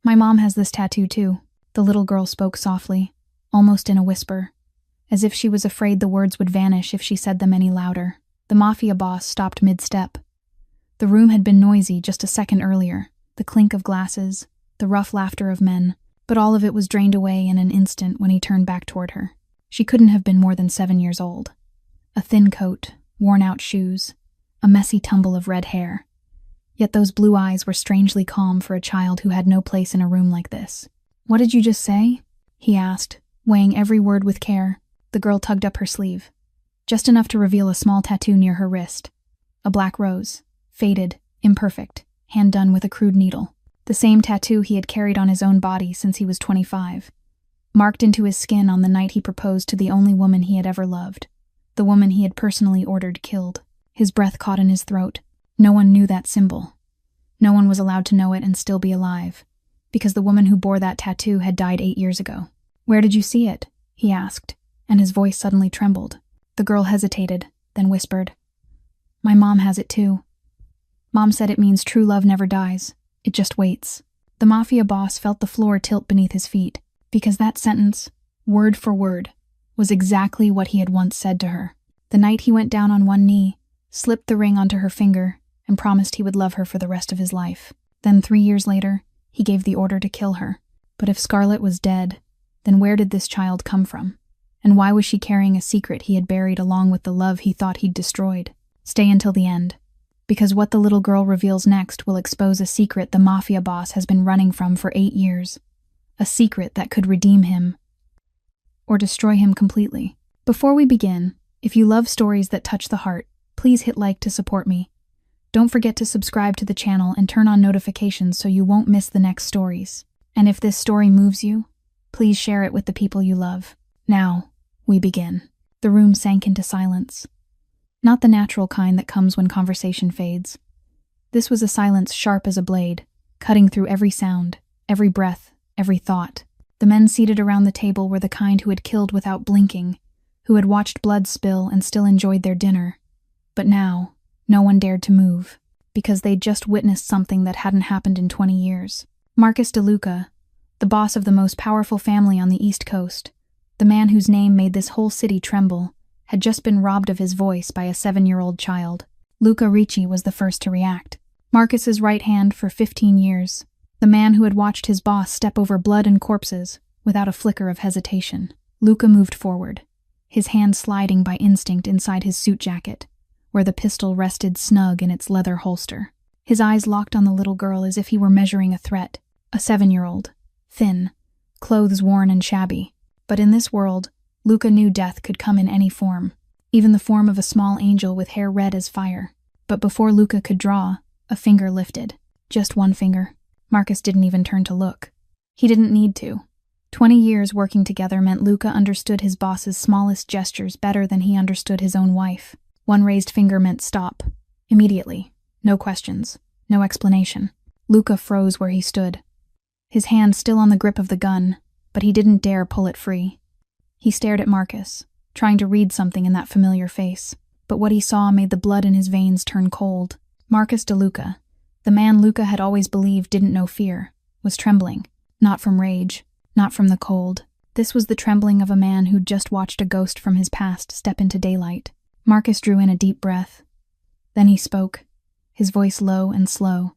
My mom has this tattoo too. The little girl spoke softly, almost in a whisper, as if she was afraid the words would vanish if she said them any louder. The Mafia boss stopped mid-step. The room had been noisy just a second earlier, the clink of glasses, the rough laughter of men, but all of it was drained away in an instant when he turned back toward her. She couldn't have been more than 7 years old. A thin coat, worn-out shoes, a messy tumble of red hair. Yet those blue eyes were strangely calm for a child who had no place in a room like this. "What did you just say?" he asked, weighing every word with care. The girl tugged up her sleeve, just enough to reveal a small tattoo near her wrist. A black rose, faded, imperfect, hand-done with a crude needle. The same tattoo he had carried on his own body since he was 25. Marked into his skin on the night he proposed to the only woman he had ever loved. The woman he had personally ordered killed. His breath caught in his throat. No one knew that symbol. No one was allowed to know it and still be alive, because the woman who bore that tattoo had died 8 years ago. "Where did you see it?" he asked, and his voice suddenly trembled. The girl hesitated, then whispered, "My mom has it too. Mom said it means true love never dies. It just waits." The Mafia boss felt the floor tilt beneath his feet, because that sentence, word for word, was exactly what he had once said to her. The night he went down on one knee, slipped the ring onto her finger, and promised he would love her for the rest of his life. Then 3 years later, he gave the order to kill her. But if Scarlett was dead, then where did this child come from? And why was she carrying a secret he had buried along with the love he thought he'd destroyed? Stay until the end, because what the little girl reveals next will expose a secret the Mafia boss has been running from for 8 years. A secret that could redeem him, or destroy him completely. Before we begin, if you love stories that touch the heart, please hit like to support me. Don't forget to subscribe to the channel and turn on notifications so you won't miss the next stories. And if this story moves you, please share it with the people you love. Now, we begin. The room sank into silence. Not the natural kind that comes when conversation fades. This was a silence sharp as a blade, cutting through every sound, every breath, every thought. The men seated around the table were the kind who had killed without blinking, who had watched blood spill and still enjoyed their dinner. But now, no one dared to move, because they'd just witnessed something that hadn't happened in 20 years. Marcus DeLuca, the boss of the most powerful family on the East Coast, the man whose name made this whole city tremble, had just been robbed of his voice by a 7-year-old child. Luca Ricci was the first to react. Marcus's right hand for 15 years, the man who had watched his boss step over blood and corpses without a flicker of hesitation. Luca moved forward, his hand sliding by instinct inside his suit jacket, where the pistol rested snug in its leather holster. His eyes locked on the little girl as if he were measuring a threat. A 7-year-old, thin, clothes worn and shabby. But in this world, Luca knew death could come in any form, even the form of a small angel with hair red as fire. But before Luca could draw, a finger lifted. Just one finger. Marcus didn't even turn to look. He didn't need to. 20 years working together meant Luca understood his boss's smallest gestures better than he understood his own wife. One raised finger meant stop. Immediately. No questions. No explanation. Luca froze where he stood. His hand still on the grip of the gun, but he didn't dare pull it free. He stared at Marcus, trying to read something in that familiar face. But what he saw made the blood in his veins turn cold. Marcus DeLuca, the man Luca had always believed didn't know fear, was trembling. Not from rage, not from the cold. This was the trembling of a man who'd just watched a ghost from his past step into daylight. Marcus drew in a deep breath. Then he spoke, his voice low and slow,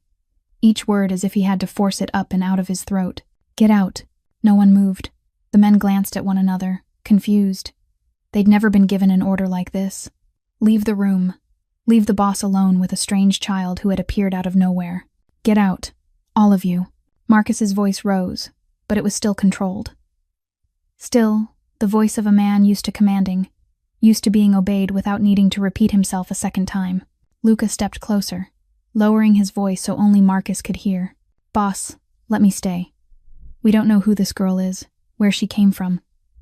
each word as if he had to force it up and out of his throat. "Get out." No one moved. The men glanced at one another, confused. They'd never been given an order like this. "Leave the room. Leave the boss alone with a strange child who had appeared out of nowhere. Get out. All of you." Marcus's voice rose, but it was still controlled. Still, the voice of a man used to commanding, used to being obeyed without needing to repeat himself a second time. Luca stepped closer, lowering his voice so only Marcus could hear. "Boss, let me stay. We don't know who this girl is, where she came from,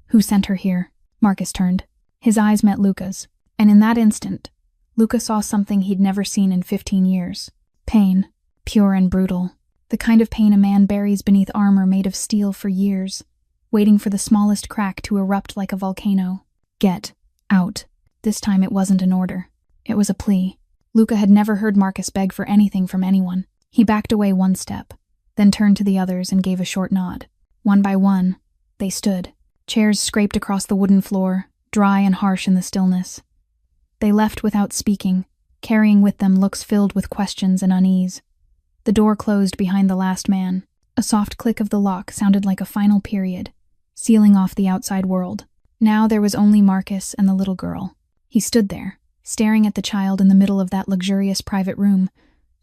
who sent her here." Marcus turned. His eyes met Luca's, and in that instant, Luca saw something he'd never seen in 15 years. Pain, pure and brutal. The kind of pain a man buries beneath armor made of steel for years, waiting for the smallest crack to erupt like a volcano. "Get out." This time it wasn't an order. It was a plea. Luca had never heard Marcus beg for anything from anyone. He backed away one step, then turned to the others and gave a short nod. One by one, they stood. Chairs scraped across the wooden floor, dry and harsh in the stillness. They left without speaking, carrying with them looks filled with questions and unease. The door closed behind the last man. A soft click of the lock sounded like a final period, sealing off the outside world. Now there was only Marcus and the little girl. He stood there, staring at the child in the middle of that luxurious private room,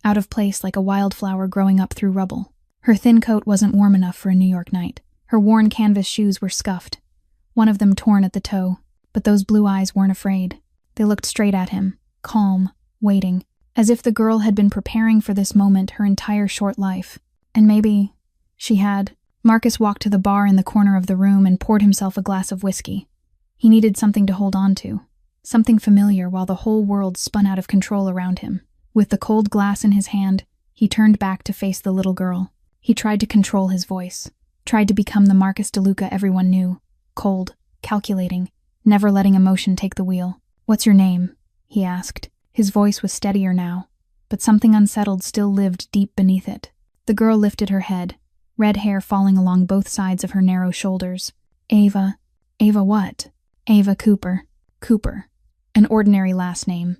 out of place like a wildflower growing up through rubble. Her thin coat wasn't warm enough for a New York night. Her worn canvas shoes were scuffed, one of them torn at the toe, but those blue eyes weren't afraid. They looked straight at him, calm, waiting, as if the girl had been preparing for this moment her entire short life. And maybe she had. Marcus walked to the bar in the corner of the room and poured himself a glass of whiskey. He needed something to hold on to, something familiar while the whole world spun out of control around him. With the cold glass in his hand, he turned back to face the little girl. He tried to control his voice, tried to become the Marcus DeLuca everyone knew, cold, calculating, never letting emotion take the wheel. "What's your name?" he asked. His voice was steadier now, but something unsettled still lived deep beneath it. The girl lifted her head, red hair falling along both sides of her narrow shoulders. "Ava." "Ava what?" "Ava Cooper." Cooper. An ordinary last name.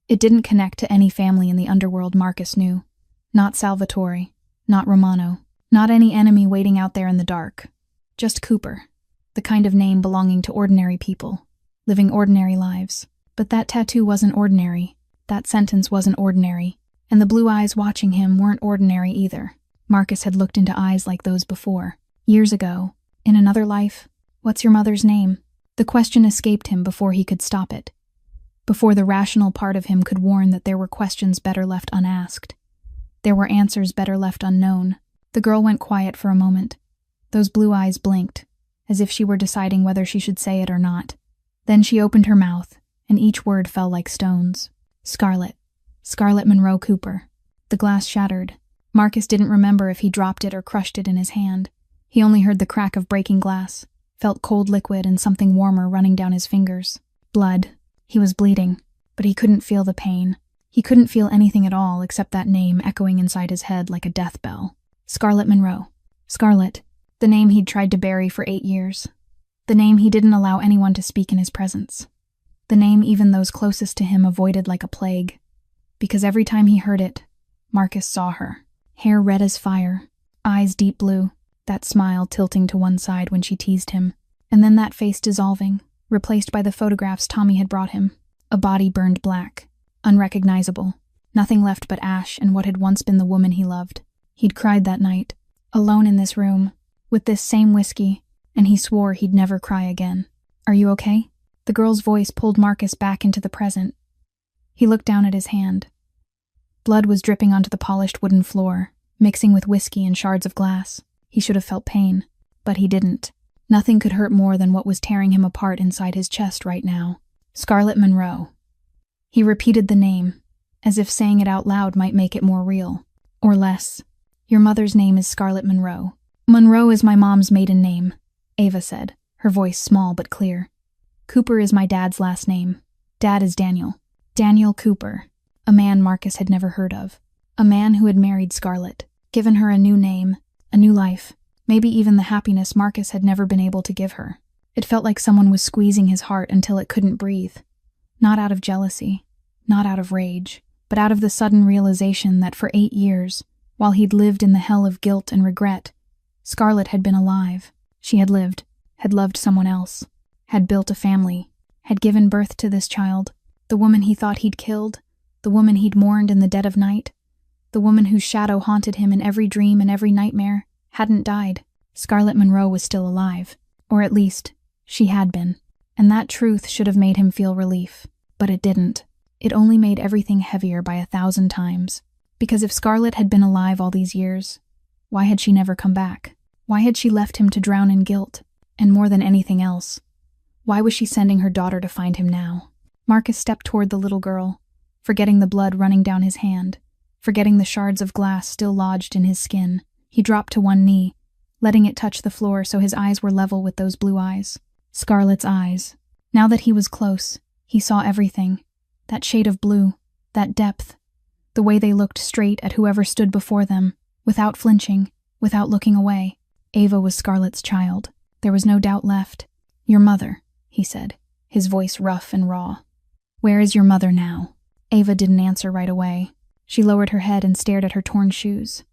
It didn't connect to any family in the underworld Marcus knew. Not Salvatore. Not Romano. Not any enemy waiting out there in the dark. Just Cooper. The kind of name belonging to ordinary people, living ordinary lives. But that tattoo wasn't ordinary. That sentence wasn't ordinary. And the blue eyes watching him weren't ordinary either. Marcus had looked into eyes like those before. Years ago. In another life. "What's your mother's name?" The question escaped him before he could stop it. Before the rational part of him could warn that there were questions better left unasked. There were answers better left unknown. The girl went quiet for a moment. Those blue eyes blinked, as if she were deciding whether she should say it or not. Then she opened her mouth, and each word fell like stones. Scarlett. Scarlett Monroe Cooper. The glass shattered. Marcus didn't remember if he dropped it or crushed it in his hand. He only heard the crack of breaking glass, felt cold liquid and something warmer running down his fingers. Blood. He was bleeding, but he couldn't feel the pain. He couldn't feel anything at all except that name echoing inside his head like a death bell. Scarlett Monroe. Scarlett. The name he'd tried to bury for 8 years. The name he didn't allow anyone to speak in his presence. The name even those closest to him avoided like a plague. Because every time he heard it, Marcus saw her. Hair red as fire, eyes deep blue, that smile tilting to one side when she teased him, and then that face dissolving, replaced by the photographs Tommy had brought him. A body burned black, unrecognizable, nothing left but ash and what had once been the woman he loved. He'd cried that night, alone in this room, with this same whiskey, and he swore he'd never cry again. "Are you okay?" The girl's voice pulled Marcus back into the present. He looked down at his hand. Blood was dripping onto the polished wooden floor, mixing with whiskey and shards of glass. He should have felt pain, but he didn't. Nothing could hurt more than what was tearing him apart inside his chest right now. Scarlett Monroe. He repeated the name, as if saying it out loud might make it more real. Or less. "Your mother's name is Scarlett Monroe." "Monroe is my mom's maiden name," Ava said, her voice small but clear. "Cooper is my dad's last name. Dad is Daniel. Daniel Cooper." A man Marcus had never heard of. A man who had married Scarlett, given her a new name, a new life, maybe even the happiness Marcus had never been able to give her. It felt like someone was squeezing his heart until it couldn't breathe. Not out of jealousy, not out of rage, but out of the sudden realization that for 8 years, while he'd lived in the hell of guilt and regret, Scarlett had been alive. She had lived, had loved someone else, had built a family, had given birth to this child, the woman he thought he'd killed, the woman he'd mourned in the dead of night, the woman whose shadow haunted him in every dream and every nightmare, hadn't died. Scarlett Monroe was still alive, or at least, she had been, and that truth should have made him feel relief. But it didn't. It only made everything heavier by 1,000 times. Because if Scarlett had been alive all these years, why had she never come back? Why had she left him to drown in guilt? And more than anything else, why was she sending her daughter to find him now? Marcus stepped toward the little girl, forgetting the blood running down his hand, forgetting the shards of glass still lodged in his skin. He dropped to one knee, letting it touch the floor so his eyes were level with those blue eyes. Scarlett's eyes. Now that he was close, he saw everything. That shade of blue, that depth, the way they looked straight at whoever stood before them, without flinching, Without looking away, Ava was Scarlett's child. There was no doubt left. "Your mother," he said, his voice rough and raw. "Where is your mother now?" Ava didn't answer right away. She lowered her head and stared at her torn shoes.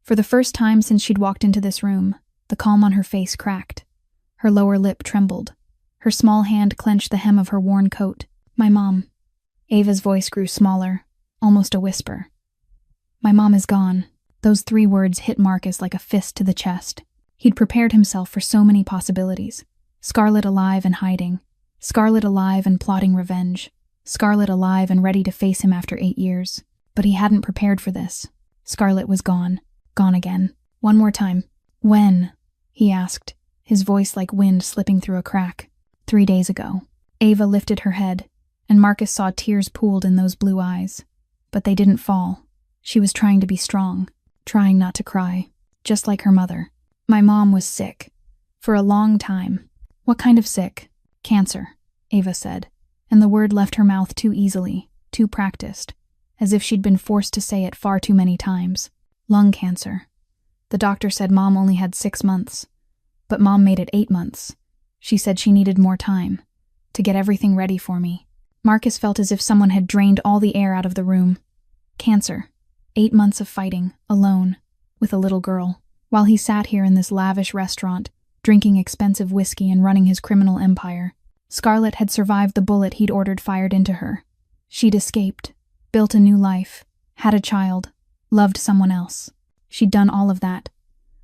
For the first time since she'd walked into this room, the calm on her face cracked. Her lower lip trembled. Her small hand clenched the hem of her worn coat. "My mom." Ava's voice grew smaller, almost a whisper. "My mom is gone." Those 3 words hit Marcus like a fist to the chest. He'd prepared himself for so many possibilities. Scarlett alive and hiding. Scarlett alive and plotting revenge. Scarlett alive and ready to face him after 8 years. But he hadn't prepared for this. Scarlett was gone. Gone again. One more time. "When?" he asked, his voice like wind slipping through a crack. 3 days ago. Ava lifted her head, and Marcus saw tears pooled in those blue eyes. But they didn't fall. She was trying to be strong, trying not to cry, just like her mother. "My mom was sick. For a long time." "What kind of sick?" "Cancer," Ava said, and the word left her mouth too easily, too practiced, as if she'd been forced to say it far too many times. "Lung cancer. The doctor said Mom only had 6 months. But Mom made it 8 months. She said she needed more time to get everything ready for me." Marcus felt as if someone had drained all the air out of the room. Cancer. 8 months of fighting, alone, with a little girl, while he sat here in this lavish restaurant, drinking expensive whiskey and running his criminal empire. Scarlett had survived the bullet he'd ordered fired into her. She'd escaped, built a new life, had a child, loved someone else. She'd done all of that,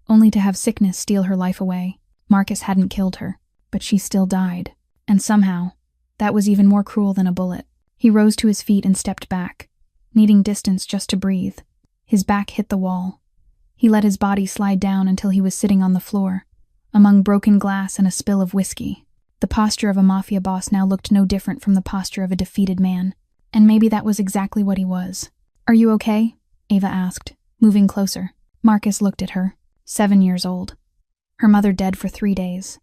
only to have sickness steal her life away. Marcus hadn't killed her, but she still died. And somehow, that was even more cruel than a bullet. He rose to his feet and stepped back, needing distance just to breathe. His back hit the wall. He let his body slide down until he was sitting on the floor, among broken glass and a spill of whiskey. The posture of a mafia boss now looked no different from the posture of a defeated man. And maybe that was exactly what he was. "Are you okay?" Ava asked, moving closer. Marcus looked at her, 7 years old. Her mother dead for 3 days,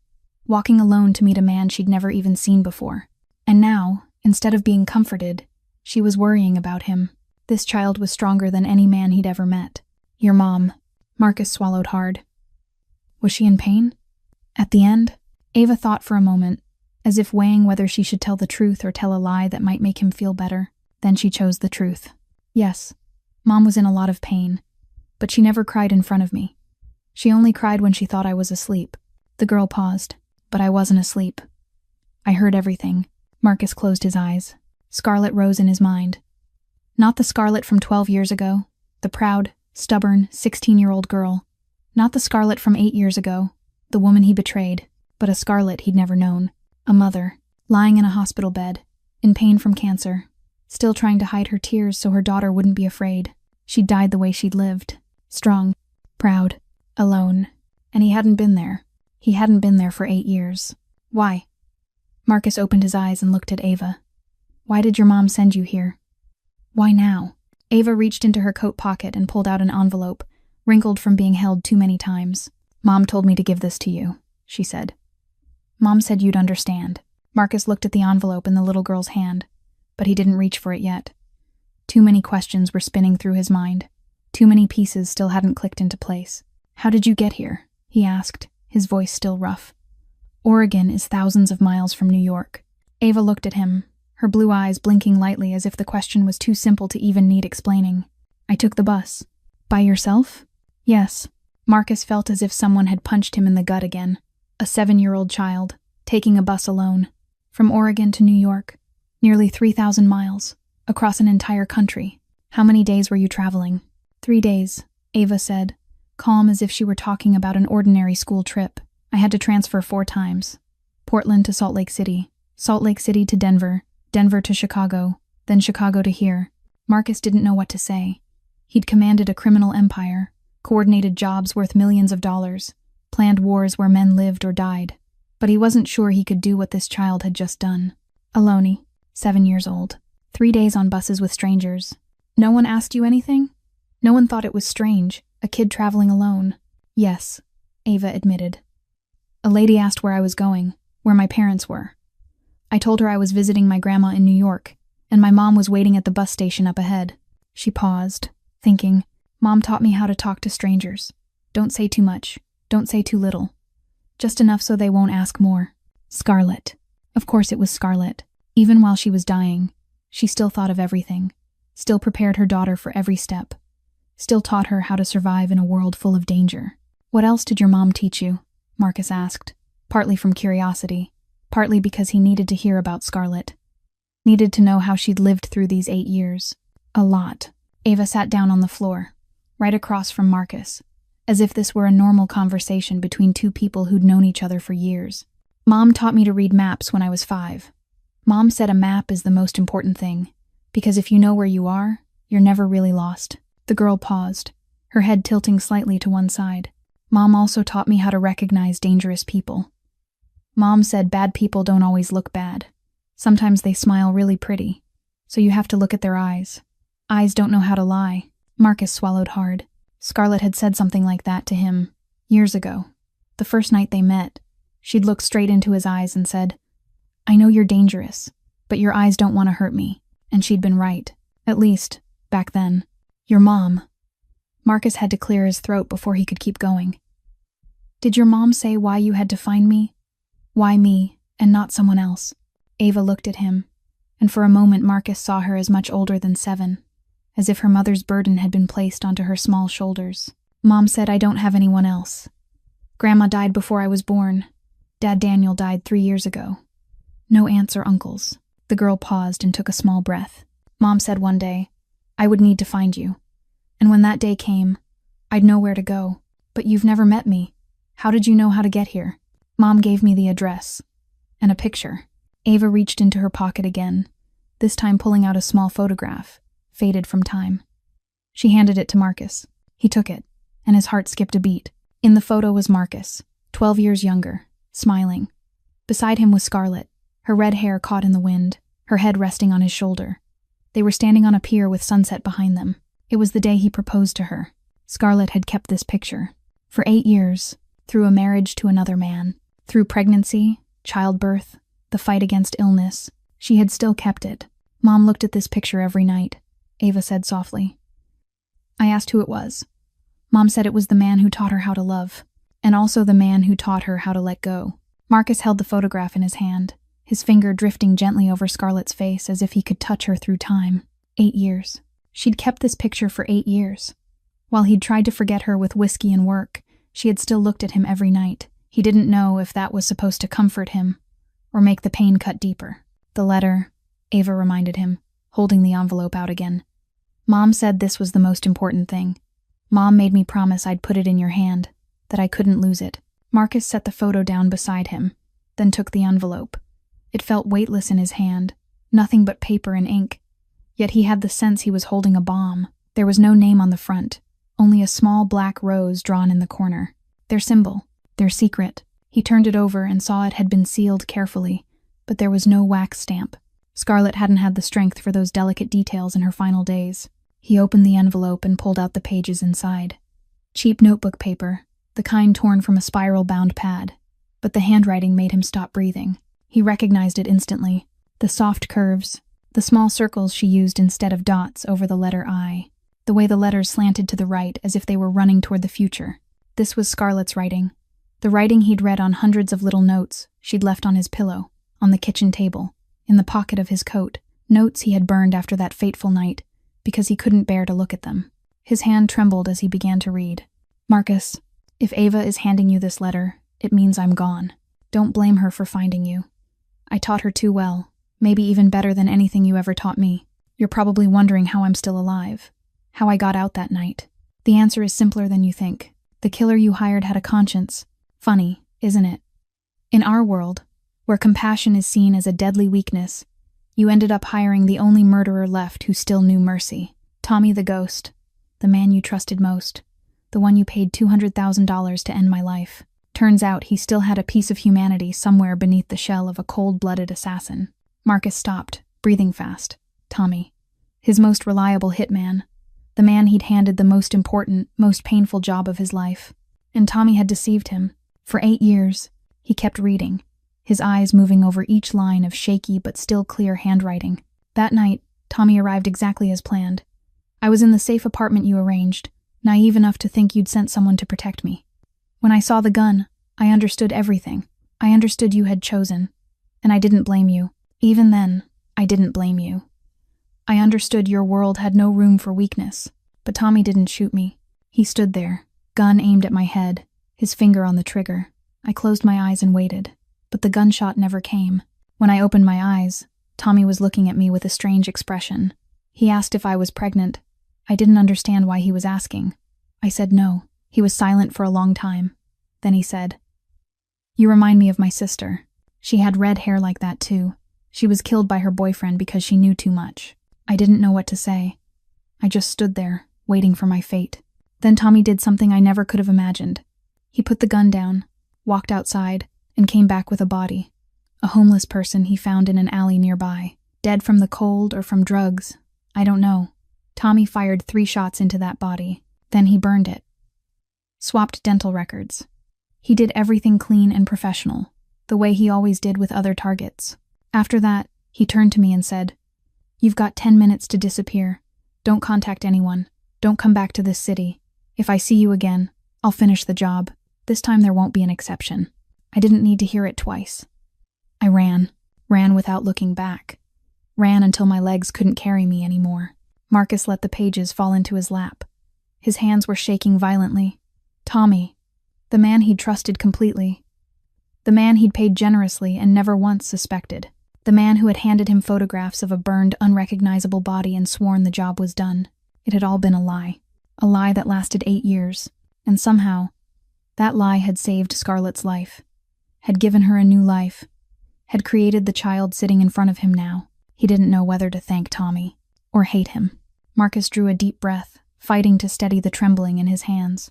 walking alone to meet a man she'd never even seen before. And now, instead of being comforted, she was worrying about him. This child was stronger than any man he'd ever met. "Your mom." Marcus swallowed hard. Was she in pain? At the end, Ava thought for a moment, as if weighing whether she should tell the truth or tell a lie that might make him feel better. Then she chose the truth. "Yes, Mom was in a lot of pain, but she never cried in front of me. She only cried when she thought I was asleep." The girl paused, but I wasn't asleep. "I heard everything." Marcus closed his eyes. Scarlett rose in his mind. Not the Scarlett from 12 years ago, the proud, stubborn, 16-year-old girl. Not the Scarlett from 8 years ago, the woman he betrayed, but a Scarlett he'd never known. A mother, lying in a hospital bed, in pain from cancer, still trying to hide her tears so her daughter wouldn't be afraid. She'd died the way she'd lived, strong, proud, alone, and he hadn't been there. He hadn't been there for 8 years. Why? Marcus opened his eyes and looked at Ava. "Why did your mom send you here?" "Why now?" Ava reached into her coat pocket and pulled out an envelope, wrinkled from being held too many times. "Mom told me to give this to you," she said. "Mom said you'd understand." Marcus looked at the envelope in the little girl's hand, but he didn't reach for it yet. Too many questions were spinning through his mind. Too many pieces still hadn't clicked into place. "How did you get here?" he asked, his voice still rough. "Oregon is thousands of miles from New York." Ava looked at him, her blue eyes blinking lightly as if the question was too simple to even need explaining. "I took the bus." "By yourself?" "Yes." Marcus felt as if someone had punched him in the gut again. A 7-year-old child, taking a bus alone. From Oregon to New York. Nearly 3,000 miles. Across an entire country. "How many days were you traveling?" 3 days, Ava said, calm as if she were talking about an ordinary school trip. "I had to transfer 4 times. Portland to Salt Lake City. Salt Lake City to Denver. Denver to Chicago. Then Chicago to here." Marcus didn't know what to say. He'd commanded a criminal empire, coordinated jobs worth millions of dollars, planned wars where men lived or died. But he wasn't sure he could do what this child had just done. Alone, 7 years old. 3 days on buses with strangers. "No one asked you anything?" "No one thought it was strange, a kid traveling alone." "Yes," Ava admitted. "A lady asked where I was going, where my parents were. I told her I was visiting my grandma in New York, and my mom was waiting at the bus station up ahead." She paused, thinking, "Mom taught me how to talk to strangers. Don't say too much. Don't say too little. Just enough so they won't ask more. Scarlett. Of course it was Scarlett. Even while she was dying, she still thought of everything. Still prepared her daughter for every step. Still taught her how to survive in a world full of danger. What else did your mom teach you? Marcus asked, partly from curiosity, partly because he needed to hear about Scarlett. Needed to know how she'd lived through these 8 years. A lot. Ava sat down on the floor, right across from Marcus, as if this were a normal conversation between two people who'd known each other for years. Mom taught me to read maps when I was 5. Mom said a map is the most important thing, because if you know where you are, you're never really lost. The girl paused, her head tilting slightly to one side. Mom also taught me how to recognize dangerous people. Mom said bad people don't always look bad. Sometimes they smile really pretty, so you have to look at their eyes. Eyes don't know how to lie. Marcus swallowed hard. Scarlett had said something like that to him years ago. The first night they met, she'd looked straight into his eyes and said, "I know you're dangerous, but your eyes don't want to hurt me." And she'd been right. At least, back then. Your mom. Marcus had to clear his throat before he could keep going. Did your mom say why you had to find me? Why me, and not someone else? Ava looked at him, and for a moment Marcus saw her as much older than 7, as if her mother's burden had been placed onto her small shoulders. Mom said I don't have anyone else. Grandma died before I was born. Dad Daniel died 3 years ago. No aunts or uncles. The girl paused and took a small breath. Mom said one day, I would need to find you. And when that day came, I'd know where to go. But you've never met me. How did you know how to get here? Mom gave me the address. And a picture. Ava reached into her pocket again, this time pulling out a small photograph, faded from time. She handed it to Marcus. He took it, and his heart skipped a beat. In the photo was Marcus, 12 years younger, smiling. Beside him was Scarlett, her red hair caught in the wind, her head resting on his shoulder. They were standing on a pier with sunset behind them. It was the day he proposed to her. Scarlett had kept this picture. For 8 years, through a marriage to another man, through pregnancy, childbirth, the fight against illness, she had still kept it. Mom looked at this picture every night, Ava said softly. I asked who it was. Mom said it was the man who taught her how to love, and also the man who taught her how to let go. Marcus held the photograph in his hand, his finger drifting gently over Scarlett's face as if he could touch her through time. 8 years. She'd kept this picture for 8 years. While he'd tried to forget her with whiskey and work, she had still looked at him every night. He didn't know if that was supposed to comfort him or make the pain cut deeper. The letter, Ava reminded him, holding the envelope out again. Mom said this was the most important thing. Mom made me promise I'd put it in your hand, that I couldn't lose it. Marcus set the photo down beside him, then took the envelope. It felt weightless in his hand, nothing but paper and ink. Yet he had the sense he was holding a bomb. There was no name on the front, only a small black rose drawn in the corner. Their symbol, their secret. He turned it over and saw it had been sealed carefully, but there was no wax stamp. Scarlett hadn't had the strength for those delicate details in her final days. He opened the envelope and pulled out the pages inside. Cheap notebook paper, the kind torn from a spiral-bound pad. But the handwriting made him stop breathing. He recognized it instantly. The soft curves, the small circles she used instead of dots over the letter I. The way the letters slanted to the right as if they were running toward the future. This was Scarlett's writing. The writing he'd read on hundreds of little notes she'd left on his pillow, on the kitchen table, in the pocket of his coat. Notes he had burned after that fateful night, because he couldn't bear to look at them. His hand trembled as he began to read. Marcus, if Ava is handing you this letter, it means I'm gone. Don't blame her for finding you. I taught her too well, maybe even better than anything you ever taught me. You're probably wondering how I'm still alive, how I got out that night. The answer is simpler than you think. The killer you hired had a conscience. Funny, isn't it? In our world, where compassion is seen as a deadly weakness, you ended up hiring the only murderer left who still knew mercy. Tommy the ghost, the man you trusted most, the one you paid $200,000 to end my life. Turns out he still had a piece of humanity somewhere beneath the shell of a cold-blooded assassin. Marcus stopped, breathing fast. Tommy. His most reliable hitman. The man he'd handed the most important, most painful job of his life. And Tommy had deceived him. For 8 years, he kept reading, his eyes moving over each line of shaky but still clear handwriting. That night, Tommy arrived exactly as planned. I was in the safe apartment you arranged, naive enough to think you'd sent someone to protect me. When I saw the gun, I understood everything. I understood you had chosen, and I didn't blame you. Even then, I didn't blame you. I understood your world had no room for weakness, but Tommy didn't shoot me. He stood there, gun aimed at my head, his finger on the trigger. I closed my eyes and waited, but the gunshot never came. When I opened my eyes, Tommy was looking at me with a strange expression. He asked if I was pregnant. I didn't understand why he was asking. I said no. He was silent for a long time. Then he said, "You remind me of my sister. She had red hair like that too. She was killed by her boyfriend because she knew too much." I didn't know what to say. I just stood there, waiting for my fate. Then Tommy did something I never could have imagined. He put the gun down, walked outside, and came back with a body. A homeless person he found in an alley nearby. Dead from the cold or from drugs. I don't know. Tommy fired 3 shots into that body. Then he burned it. Swapped dental records. He did everything clean and professional, the way he always did with other targets. After that, he turned to me and said, "You've got 10 minutes to disappear. Don't contact anyone. Don't come back to this city. If I see you again, I'll finish the job. This time there won't be an exception." I didn't need to hear it twice. I ran without looking back. Ran until my legs couldn't carry me anymore. Marcus let the pages fall into his lap. His hands were shaking violently. Tommy, the man he'd trusted completely. The man he'd paid generously and never once suspected. The man who had handed him photographs of a burned, unrecognizable body and sworn the job was done. It had all been a lie. A lie that lasted 8 years. And somehow, that lie had saved Scarlett's life. Had given her a new life. Had created the child sitting in front of him now. He didn't know whether to thank Tommy or hate him. Marcus drew a deep breath, fighting to steady the trembling in his hands.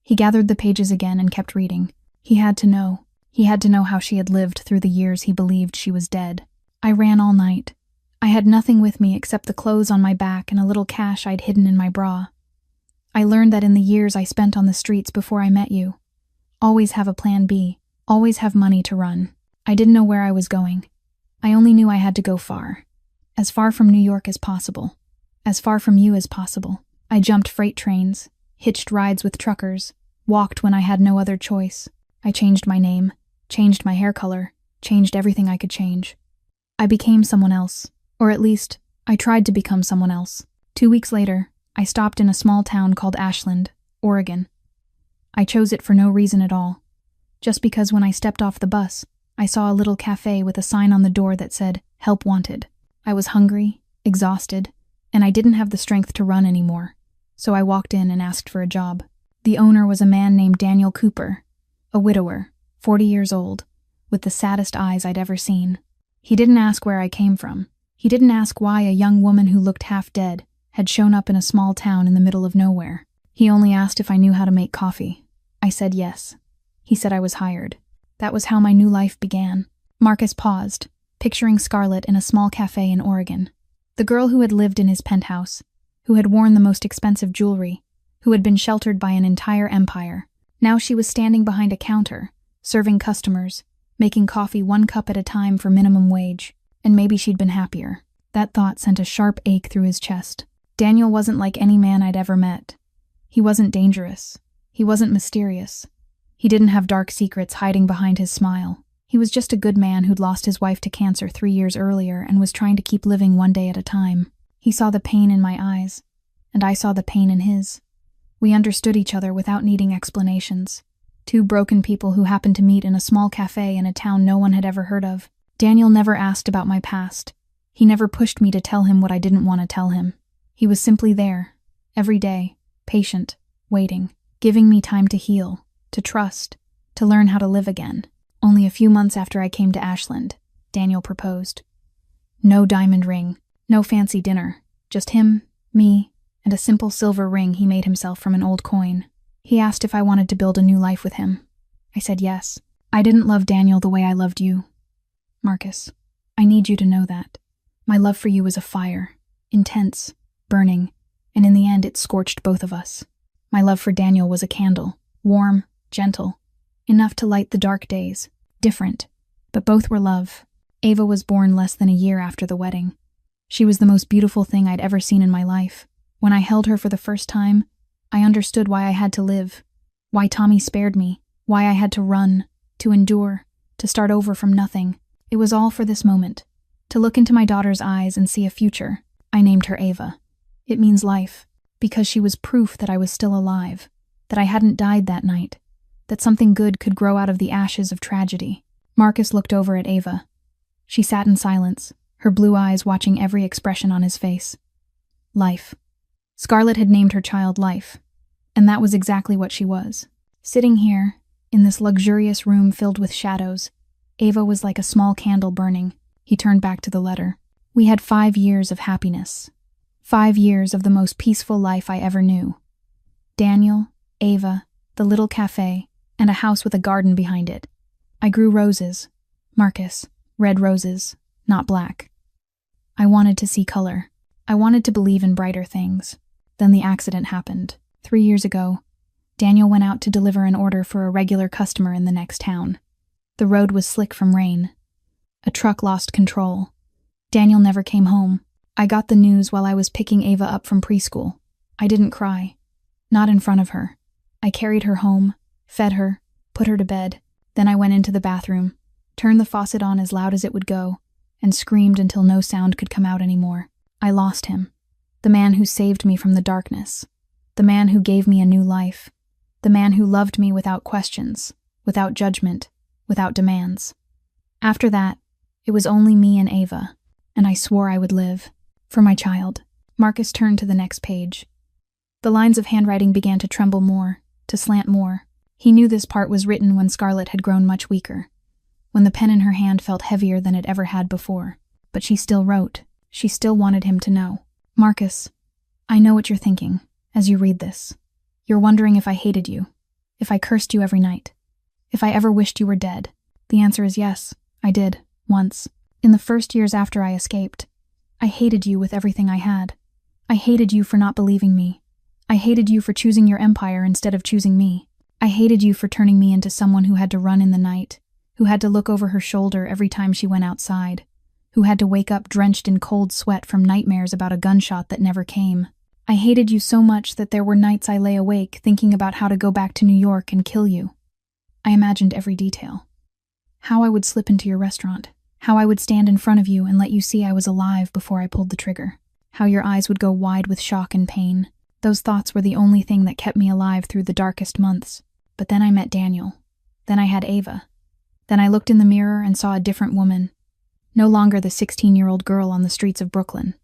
He gathered the pages again and kept reading. He had to know. He had to know how she had lived through the years he believed she was dead. I ran all night. I had nothing with me except the clothes on my back and a little cash I'd hidden in my bra. I learned that in the years I spent on the streets before I met you. Always have a plan B. Always have money to run. I didn't know where I was going. I only knew I had to go far. As far from New York as possible. As far from you as possible. I jumped freight trains, hitched rides with truckers, walked when I had no other choice. I changed my name, changed my hair color, changed everything I could change. I became someone else, or at least, I tried to become someone else. 2 weeks later, I stopped in a small town called Ashland, Oregon. I chose it for no reason at all. Just because when I stepped off the bus, I saw a little cafe with a sign on the door that said, "Help Wanted." I was hungry, exhausted, and I didn't have the strength to run anymore, so I walked in and asked for a job. The owner was a man named Daniel Cooper, a widower, 40 years old, with the saddest eyes I'd ever seen. He didn't ask where I came from. He didn't ask why a young woman who looked half dead had shown up in a small town in the middle of nowhere. He only asked if I knew how to make coffee. I said yes. He said I was hired. That was how my new life began. Marcus paused, picturing Scarlett in a small cafe in Oregon. The girl who had lived in his penthouse, who had worn the most expensive jewelry, who had been sheltered by an entire empire. Now she was standing behind a counter, serving customers, making coffee 1 cup at a time for minimum wage, and maybe she'd been happier. That thought sent a sharp ache through his chest. Daniel wasn't like any man I'd ever met. He wasn't dangerous. He wasn't mysterious. He didn't have dark secrets hiding behind his smile. He was just a good man who'd lost his wife to cancer 3 years earlier and was trying to keep living one day at a time. He saw the pain in my eyes, and I saw the pain in his. We understood each other without needing explanations. 2 broken people who happened to meet in a small cafe in a town no one had ever heard of. Daniel never asked about my past. He never pushed me to tell him what I didn't want to tell him. He was simply there, every day, patient, waiting, giving me time to heal, to trust, to learn how to live again. Only a few months after I came to Ashland, Daniel proposed. No diamond ring, no fancy dinner, just him, me, and a simple silver ring he made himself from an old coin. He asked if I wanted to build a new life with him. I said yes. I didn't love Daniel the way I loved you. Marcus, I need you to know that. My love for you was a fire, intense, burning, and in the end it scorched both of us. My love for Daniel was a candle, warm, gentle, enough to light the dark days, different, but both were love. Ava was born less than a year after the wedding. She was the most beautiful thing I'd ever seen in my life. When I held her for the first time, I understood why I had to live, why Tommy spared me, why I had to run, to endure, to start over from nothing. It was all for this moment, to look into my daughter's eyes and see a future. I named her Ava. It means life, because she was proof that I was still alive, that I hadn't died that night, that something good could grow out of the ashes of tragedy. Marcus looked over at Ava. She sat in silence, her blue eyes watching every expression on his face. Life. Scarlett had named her child Life, and that was exactly what she was. Sitting here, in this luxurious room filled with shadows, Ava was like a small candle burning. He turned back to the letter. We had 5 years of happiness. 5 years of the most peaceful life I ever knew. Daniel, Ava, the little cafe, and a house with a garden behind it. I grew roses. Marcus, red roses, not black. I wanted to see color. I wanted to believe in brighter things. Then the accident happened. 3 years ago, Daniel went out to deliver an order for a regular customer in the next town. The road was slick from rain. A truck lost control. Daniel never came home. I got the news while I was picking Ava up from preschool. I didn't cry. Not in front of her. I carried her home, fed her, put her to bed. Then I went into the bathroom, turned the faucet on as loud as it would go, and screamed until no sound could come out anymore. I lost him. The man who saved me from the darkness. The man who gave me a new life. The man who loved me without questions, without judgment, without demands. After that, it was only me and Ava, and I swore I would live. For my child. Marcus turned to the next page. The lines of handwriting began to tremble more, to slant more. He knew this part was written when Scarlett had grown much weaker, when the pen in her hand felt heavier than it ever had before. But she still wrote. She still wanted him to know. Marcus, I know what you're thinking as you read this. You're wondering if I hated you, if I cursed you every night, if I ever wished you were dead. The answer is yes, I did, once. In the first years after I escaped, I hated you with everything I had. I hated you for not believing me. I hated you for choosing your empire instead of choosing me. I hated you for turning me into someone who had to run in the night, who had to look over her shoulder every time she went outside, who had to wake up drenched in cold sweat from nightmares about a gunshot that never came. I hated you so much that there were nights I lay awake thinking about how to go back to New York and kill you. I imagined every detail. How I would slip into your restaurant. How I would stand in front of you and let you see I was alive before I pulled the trigger. How your eyes would go wide with shock and pain. Those thoughts were the only thing that kept me alive through the darkest months. But then I met Daniel. Then I had Ava. Then I looked in the mirror and saw a different woman. No longer the 16-year-old girl on the streets of Brooklyn.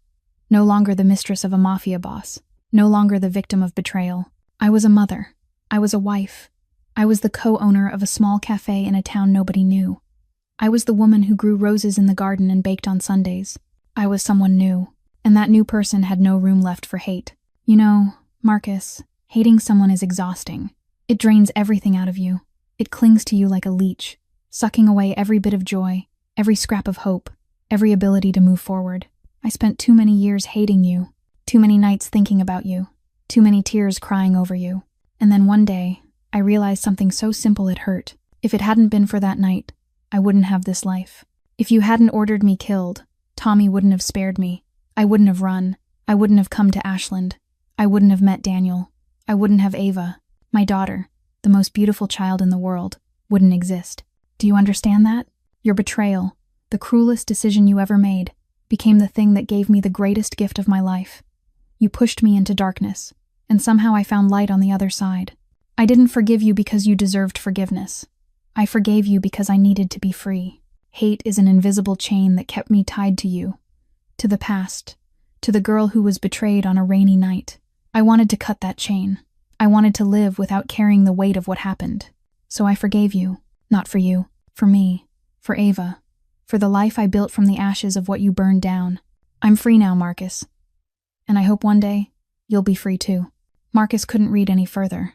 No longer the mistress of a mafia boss. No longer the victim of betrayal. I was a mother. I was a wife. I was the co-owner of a small cafe in a town nobody knew. I was the woman who grew roses in the garden and baked on Sundays. I was someone new, and that new person had no room left for hate. You know, Marcus, hating someone is exhausting. It drains everything out of you. It clings to you like a leech, sucking away every bit of joy, every scrap of hope, every ability to move forward. I spent too many years hating you, too many nights thinking about you, too many tears crying over you. And then one day, I realized something so simple it hurt. If it hadn't been for that night, I wouldn't have this life. If you hadn't ordered me killed, Tommy wouldn't have spared me. I wouldn't have run. I wouldn't have come to Ashland. I wouldn't have met Daniel. I wouldn't have Ava. My daughter, the most beautiful child in the world, wouldn't exist. Do you understand that? Your betrayal, the cruelest decision you ever made, became the thing that gave me the greatest gift of my life. You pushed me into darkness, and somehow I found light on the other side. I didn't forgive you because you deserved forgiveness. I forgave you because I needed to be free. Hate is an invisible chain that kept me tied to you, to the past, to the girl who was betrayed on a rainy night. I wanted to cut that chain. I wanted to live without carrying the weight of what happened. So I forgave you, not for you, for me, for Ava, for the life I built from the ashes of what you burned down. I'm free now, Marcus. And I hope one day you'll be free too. Marcus couldn't read any further.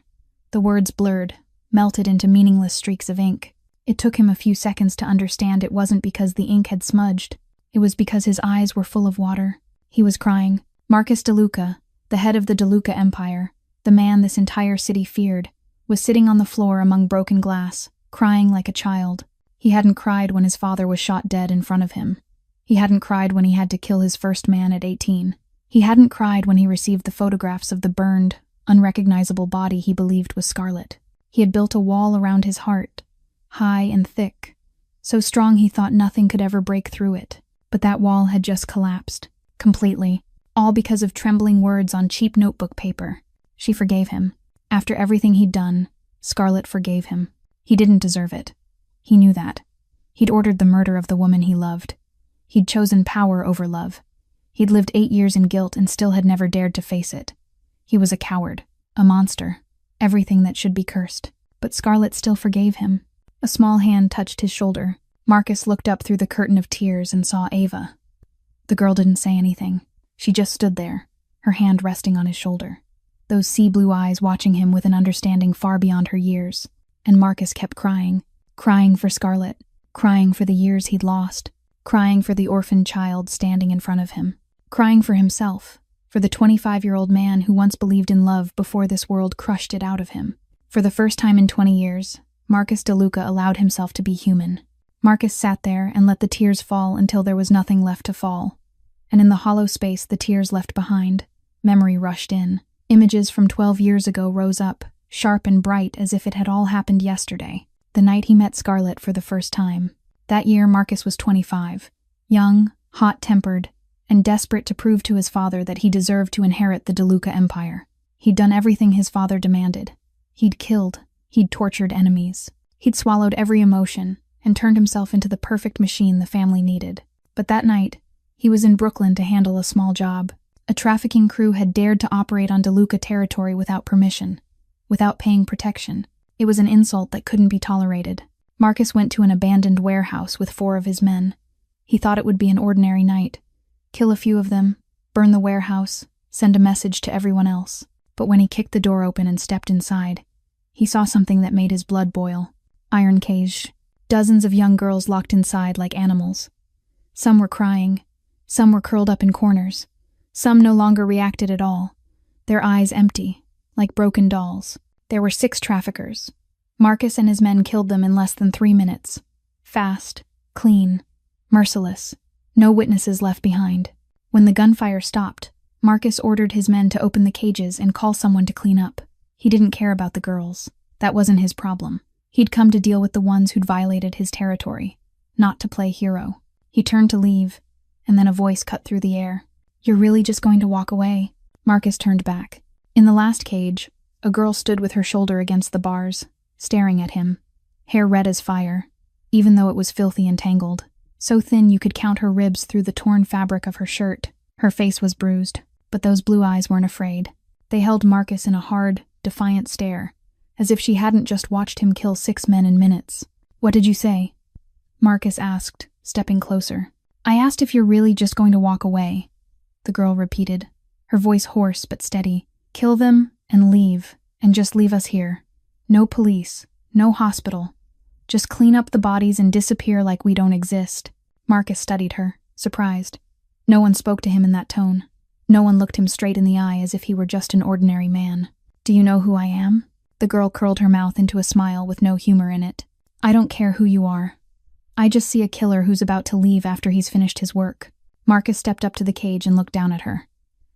The words blurred, melted into meaningless streaks of ink. It took him a few seconds to understand it wasn't because the ink had smudged. It was because his eyes were full of water. He was crying. Marcus DeLuca, the head of the DeLuca Empire, the man this entire city feared, was sitting on the floor among broken glass, crying like a child. He hadn't cried when his father was shot dead in front of him. He hadn't cried when he had to kill his first man at 18. He hadn't cried when he received the photographs of the burned, unrecognizable body he believed was Scarlet. He had built a wall around his heart, high and thick, so strong he thought nothing could ever break through it. But that wall had just collapsed, completely, all because of trembling words on cheap notebook paper. She forgave him. After everything he'd done, Scarlet forgave him. He didn't deserve it. He knew that. He'd ordered the murder of the woman he loved. He'd chosen power over love. He'd lived 8 years in guilt and still had never dared to face it. He was a coward, a monster, everything that should be cursed. But Scarlet still forgave him. A small hand touched his shoulder. Marcus looked up through the curtain of tears and saw Ava. The girl didn't say anything. She just stood there, her hand resting on his shoulder. Those sea-blue eyes watching him with an understanding far beyond her years. And Marcus kept crying. Crying for Scarlet. Crying for the years he'd lost. Crying for the orphaned child standing in front of him. Crying for himself. For the 25-year-old man who once believed in love before this world crushed it out of him. For the first time in 20 years, Marcus DeLuca allowed himself to be human. Marcus sat there and let the tears fall until there was nothing left to fall. And in the hollow space the tears left behind, memory rushed in. Images from 12 years ago rose up, sharp and bright as if it had all happened yesterday, the night he met Scarlet for the first time. That year Marcus was 25, young, hot-tempered, and desperate to prove to his father that he deserved to inherit the DeLuca empire. He'd done everything his father demanded. He'd killed, he'd tortured enemies. He'd swallowed every emotion and turned himself into the perfect machine the family needed. But that night, he was in Brooklyn to handle a small job. A trafficking crew had dared to operate on DeLuca territory without permission, without paying protection. It was an insult that couldn't be tolerated. Marcus went to an abandoned warehouse with 4 of his men. He thought it would be an ordinary night. Kill a few of them, burn the warehouse, send a message to everyone else. But when he kicked the door open and stepped inside, he saw something that made his blood boil. Iron cage. Dozens of young girls locked inside like animals. Some were crying. Some were curled up in corners. Some no longer reacted at all, their eyes empty, like broken dolls. There were 6 traffickers. Marcus and his men killed them in less than 3 minutes. Fast, clean, merciless. No witnesses left behind. When the gunfire stopped, Marcus ordered his men to open the cages and call someone to clean up. He didn't care about the girls. That wasn't his problem. He'd come to deal with the ones who'd violated his territory, not to play hero. He turned to leave, and then a voice cut through the air. "You're really just going to walk away?" Marcus turned back. In the last cage, a girl stood with her shoulder against the bars, staring at him, hair red as fire, even though it was filthy and tangled. So thin you could count her ribs through the torn fabric of her shirt. Her face was bruised, but those blue eyes weren't afraid. They held Marcus in a hard, defiant stare, as if she hadn't just watched him kill 6 men in minutes. "What did you say?" Marcus asked, stepping closer. "I asked if you're really just going to walk away," the girl repeated, her voice hoarse but steady. "Kill them and leave, and just leave us here. No police, no hospital. Just clean up the bodies and disappear like we don't exist." Marcus studied her, surprised. No one spoke to him in that tone. No one looked him straight in the eye as if he were just an ordinary man. "Do you know who I am?" The girl curled her mouth into a smile with no humor in it. "I don't care who you are. I just see a killer who's about to leave after he's finished his work." Marcus stepped up to the cage and looked down at her.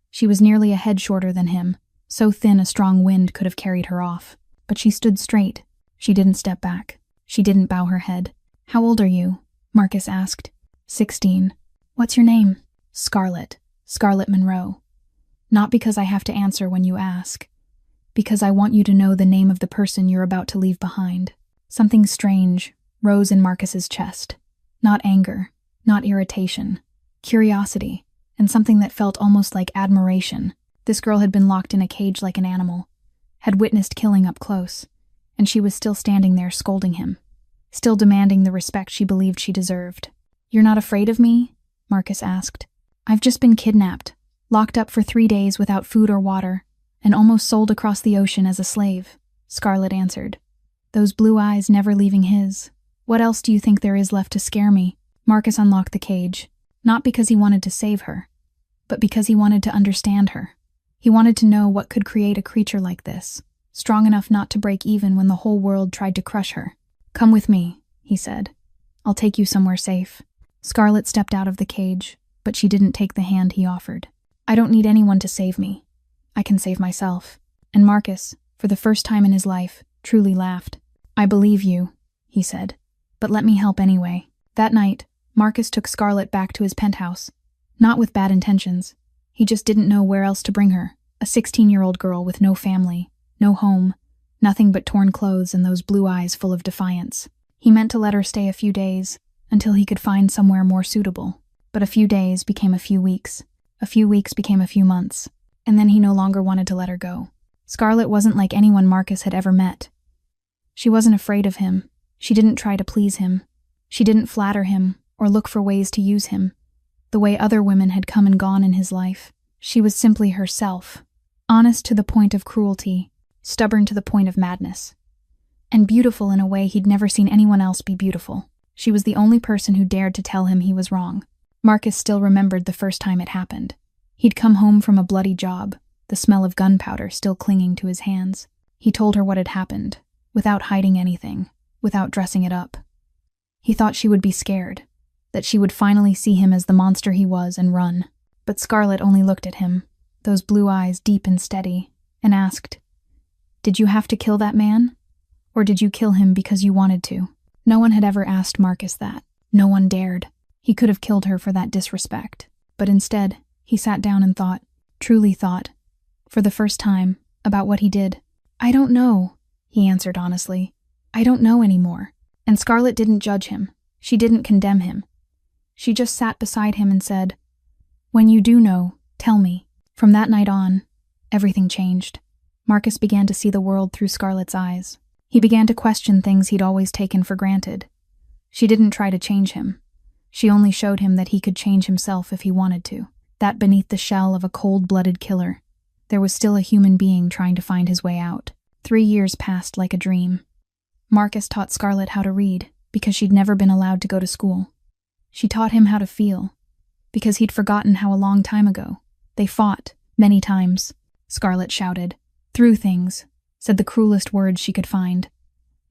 She was nearly a head shorter than him, so thin a strong wind could have carried her off. But she stood straight. She didn't step back. She didn't bow her head. "How old are you?" Marcus asked. 16. "What's your name?" "Scarlet. Scarlet Monroe. Not because I have to answer when you ask. Because I want you to know the name of the person you're about to leave behind." Something strange rose in Marcus's chest. Not anger, not irritation. Curiosity, and something that felt almost like admiration. This girl had been locked in a cage like an animal, had witnessed killing up close, and she was still standing there scolding him, still demanding the respect she believed she deserved. "You're not afraid of me?" Marcus asked. "I've just been kidnapped, locked up for 3 days without food or water, and almost sold across the ocean as a slave," Scarlet answered, those blue eyes never leaving his. "What else do you think there is left to scare me?" Marcus unlocked the cage, not because he wanted to save her, but because he wanted to understand her. He wanted to know what could create a creature like this, strong enough not to break even when the whole world tried to crush her. "Come with me," he said. "I'll take you somewhere safe." Scarlet stepped out of the cage, but she didn't take the hand he offered. "I don't need anyone to save me. I can save myself." And Marcus, for the first time in his life, truly laughed. "I believe you," he said, "but let me help anyway." That night, Marcus took Scarlett back to his penthouse. Not with bad intentions. He just didn't know where else to bring her. A 16-year-old girl with no family, no home, nothing but torn clothes and those blue eyes full of defiance. He meant to let her stay a few days, until he could find somewhere more suitable. But a few days became a few weeks. A few weeks became a few months. And then he no longer wanted to let her go. Scarlett wasn't like anyone Marcus had ever met. She wasn't afraid of him. She didn't try to please him. She didn't flatter him or look for ways to use him, the way other women had come and gone in his life. She was simply herself, honest to the point of cruelty, stubborn to the point of madness, and beautiful in a way he'd never seen anyone else be beautiful. She was the only person who dared to tell him he was wrong. Marcus still remembered the first time it happened. He'd come home from a bloody job, the smell of gunpowder still clinging to his hands. He told her what had happened, without hiding anything, without dressing it up. He thought she would be scared, that she would finally see him as the monster he was and run. But Scarlett only looked at him, those blue eyes deep and steady, and asked, "Did you have to kill that man? Or did you kill him because you wanted to?" No one had ever asked Marcus that. No one dared. He could have killed her for that disrespect. But instead, he sat down and thought, truly thought, for the first time, about what he did. "I don't know," he answered honestly. "I don't know anymore." And Scarlett didn't judge him. She didn't condemn him. She just sat beside him and said, "When you do know, tell me." From that night on, everything changed. Marcus began to see the world through Scarlett's eyes. He began to question things he'd always taken for granted. She didn't try to change him. She only showed him that he could change himself if he wanted to. That beneath the shell of a cold-blooded killer, there was still a human being trying to find his way out. 3 years passed like a dream. Marcus taught Scarlett how to read, because she'd never been allowed to go to school. She taught him how to feel, because he'd forgotten how a long time ago. They fought, many times, Scarlett shouted. Threw things, said the cruelest words she could find.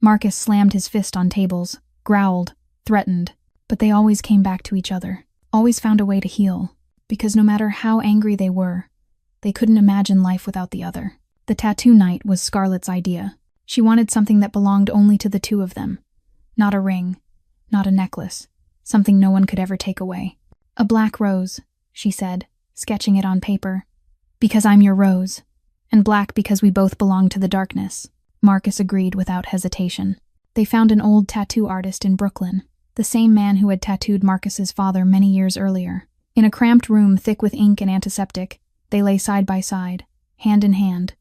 Marcus slammed his fist on tables, growled, threatened, but they always came back to each other, always found a way to heal, because no matter how angry they were, they couldn't imagine life without the other. The tattoo night was Scarlett's idea. She wanted something that belonged only to the two of them. Not a ring, not a necklace, something no one could ever take away. "A black rose," she said, sketching it on paper. "Because I'm your rose, and black because we both belong to the darkness." Marcus agreed without hesitation. They found an old tattoo artist in Brooklyn, the same man who had tattooed Marcus's father many years earlier. In a cramped room thick with ink and antiseptic, they lay side by side, hand in hand,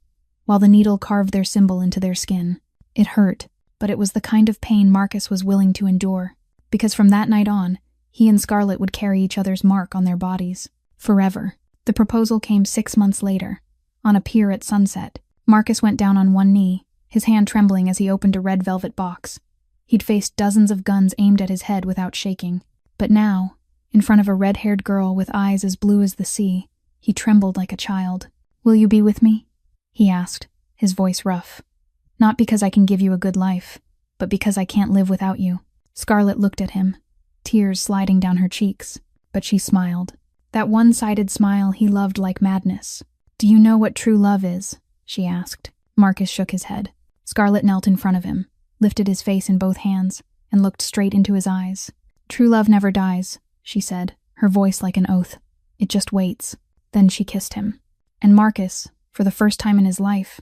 while the needle carved their symbol into their skin. It hurt, but it was the kind of pain Marcus was willing to endure, because from that night on, he and Scarlett would carry each other's mark on their bodies, forever. The proposal came 6 months later, on a pier at sunset. Marcus went down on one knee, his hand trembling as he opened a red velvet box. He'd faced dozens of guns aimed at his head without shaking, but now, in front of a red-haired girl with eyes as blue as the sea, he trembled like a child. "Will you be with me?" he asked, his voice rough. "Not because I can give you a good life, but because I can't live without you." Scarlett looked at him, tears sliding down her cheeks, but she smiled. That one-sided smile he loved like madness. "Do you know what true love is?" she asked. Marcus shook his head. Scarlett knelt in front of him, lifted his face in both hands, and looked straight into his eyes. "True love never dies," she said, her voice like an oath. "It just waits." Then she kissed him. And Marcus, for the first time in his life,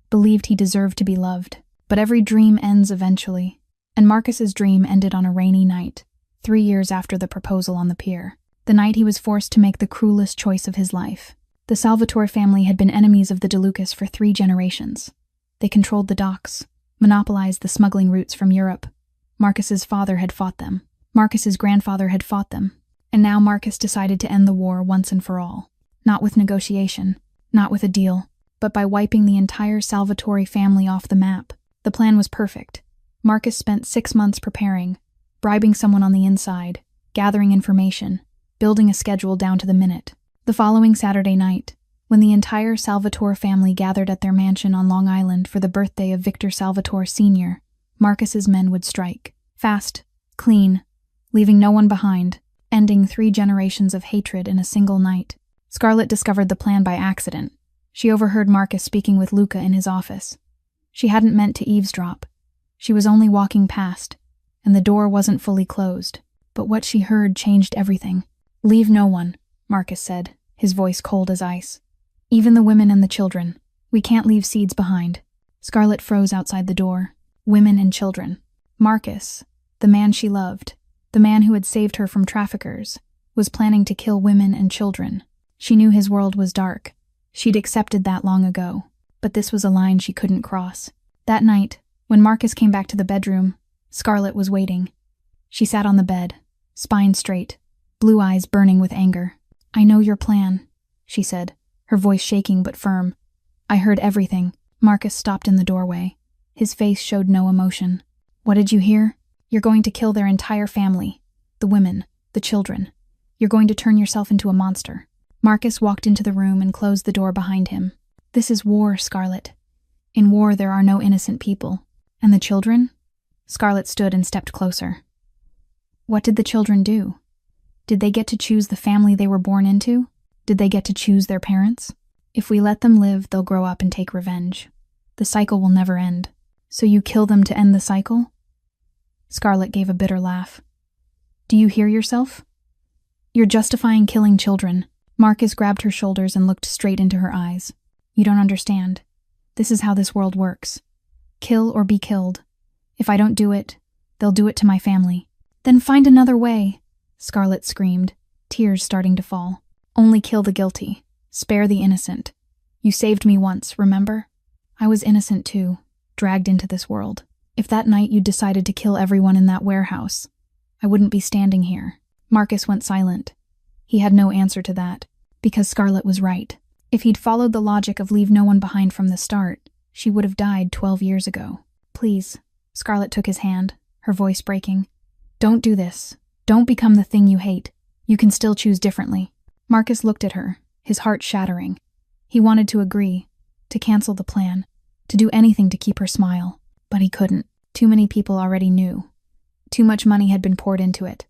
believed he deserved to be loved. But every dream ends eventually, and Marcus's dream ended on a rainy night, 3 years after the proposal on the pier. The night he was forced to make the cruelest choice of his life. The Salvatore family had been enemies of the DeLucas for 3 generations. They controlled the docks, monopolized the smuggling routes from Europe. Marcus's father had fought them. Marcus's grandfather had fought them. And now Marcus decided to end the war once and for all. Not with negotiation, not with a deal, but by wiping the entire Salvatore family off the map. The plan was perfect. Marcus spent 6 months preparing, bribing someone on the inside, gathering information, building a schedule down to the minute. The following Saturday night, when the entire Salvatore family gathered at their mansion on Long Island for the birthday of Victor Salvatore Sr., Marcus's men would strike. Fast, clean, leaving no one behind, ending 3 generations of hatred in a single night. Scarlett discovered the plan by accident. She overheard Marcus speaking with Luca in his office. She hadn't meant to eavesdrop. She was only walking past, and the door wasn't fully closed. But what she heard changed everything. "Leave no one," Marcus said, his voice cold as ice. "Even the women and the children. We can't leave seeds behind." Scarlett froze outside the door. Women and children. Marcus, the man she loved, the man who had saved her from traffickers, was planning to kill women and children. She knew his world was dark. She'd accepted that long ago, but this was a line she couldn't cross. That night, when Marcus came back to the bedroom, Scarlett was waiting. She sat on the bed, spine straight, blue eyes burning with anger. "I know your plan," she said, her voice shaking but firm. "I heard everything." Marcus stopped in the doorway. His face showed no emotion. "What did you hear? You're going to kill their entire family. The women, the children. You're going to turn yourself into a monster." Marcus walked into the room and closed the door behind him. "This is war, Scarlett. In war there are no innocent people. And the children?" Scarlett stood and stepped closer. "What did the children do? Did they get to choose the family they were born into? Did they get to choose their parents? If we let them live, they'll grow up and take revenge. The cycle will never end. So you kill them to end the cycle?" Scarlett gave a bitter laugh. "Do you hear yourself? You're justifying killing children." Marcus grabbed her shoulders and looked straight into her eyes. "You don't understand. This is how this world works. Kill or be killed. If I don't do it, they'll do it to my family." "Then find another way," Scarlett screamed, tears starting to fall. "Only kill the guilty. Spare the innocent. You saved me once, remember? I was innocent too, dragged into this world. If that night you decided to kill everyone in that warehouse, I wouldn't be standing here." Marcus went silent. He had no answer to that, because Scarlett was right. If he'd followed the logic of leave no one behind from the start, she would have died 12 years ago. "Please," Scarlett took his hand, her voice breaking. "Don't do this. Don't become the thing you hate. You can still choose differently." Marcus looked at her, his heart shattering. He wanted to agree, to cancel the plan, to do anything to keep her smile, but he couldn't. Too many people already knew. Too much money had been poured into it.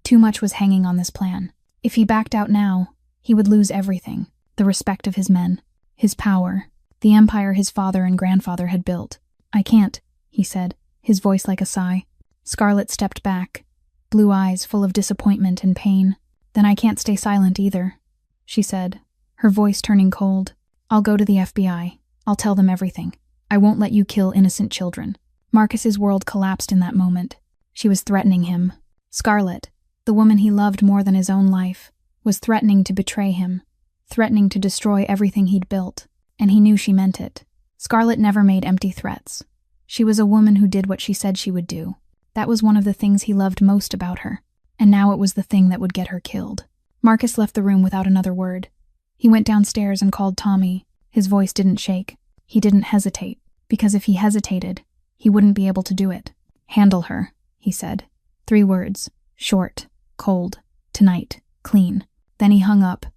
Too much was hanging on this plan. If he backed out now, he would lose everything: the respect of his men, his power, the empire his father and grandfather had built. "I can't," he said, his voice like a sigh. Scarlett stepped back, blue eyes full of disappointment and pain. "Then I can't stay silent either," she said, her voice turning cold. "I'll go to the FBI. I'll tell them everything. I won't let you kill innocent children." Marcus's world collapsed in that moment. She was threatening him. Scarlett, the woman he loved more than his own life, was threatening to betray him, threatening to destroy everything he'd built, and he knew she meant it. Scarlett never made empty threats. She was a woman who did what she said she would do. That was one of the things he loved most about her, and now it was the thing that would get her killed. Marcus left the room without another word. He went downstairs and called Tommy. His voice didn't shake. He didn't hesitate, because if he hesitated, he wouldn't be able to do it. "Handle her," he said. 3 words, short, cold, tonight, clean. Then he hung up,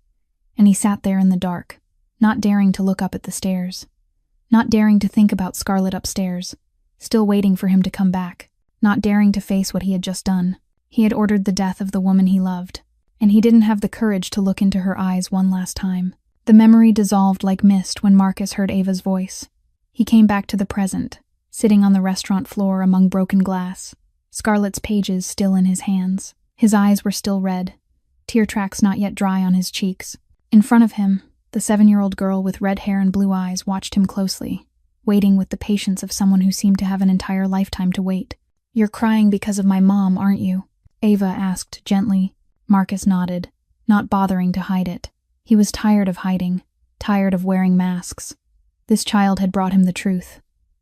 and he sat there in the dark, not daring to look up at the stairs, not daring to think about Scarlett upstairs, still waiting for him to come back, not daring to face what he had just done. He had ordered the death of the woman he loved, and he didn't have the courage to look into her eyes one last time. The memory dissolved like mist when Marcus heard Ava's voice. He came back to the present, sitting on the restaurant floor among broken glass, Scarlett's pages still in his hands. His eyes were still red, tear tracks not yet dry on his cheeks. In front of him, the 7-year-old girl with red hair and blue eyes watched him closely, waiting with the patience of someone who seemed to have an entire lifetime to wait. "You're crying because of my mom, aren't you?" Ava asked gently. Marcus nodded, not bothering to hide it. He was tired of hiding, tired of wearing masks. This child had brought him the truth.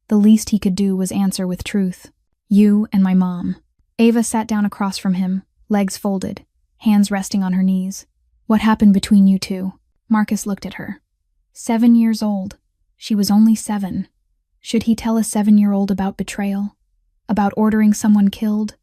The least he could do was answer with truth. "You and my mom." Ava sat down across from him, legs folded, hands resting on her knees. "What happened between you two?" Marcus looked at her. 7 years old. She was only 7. Should he tell a 7-year-old about betrayal? About ordering someone killed?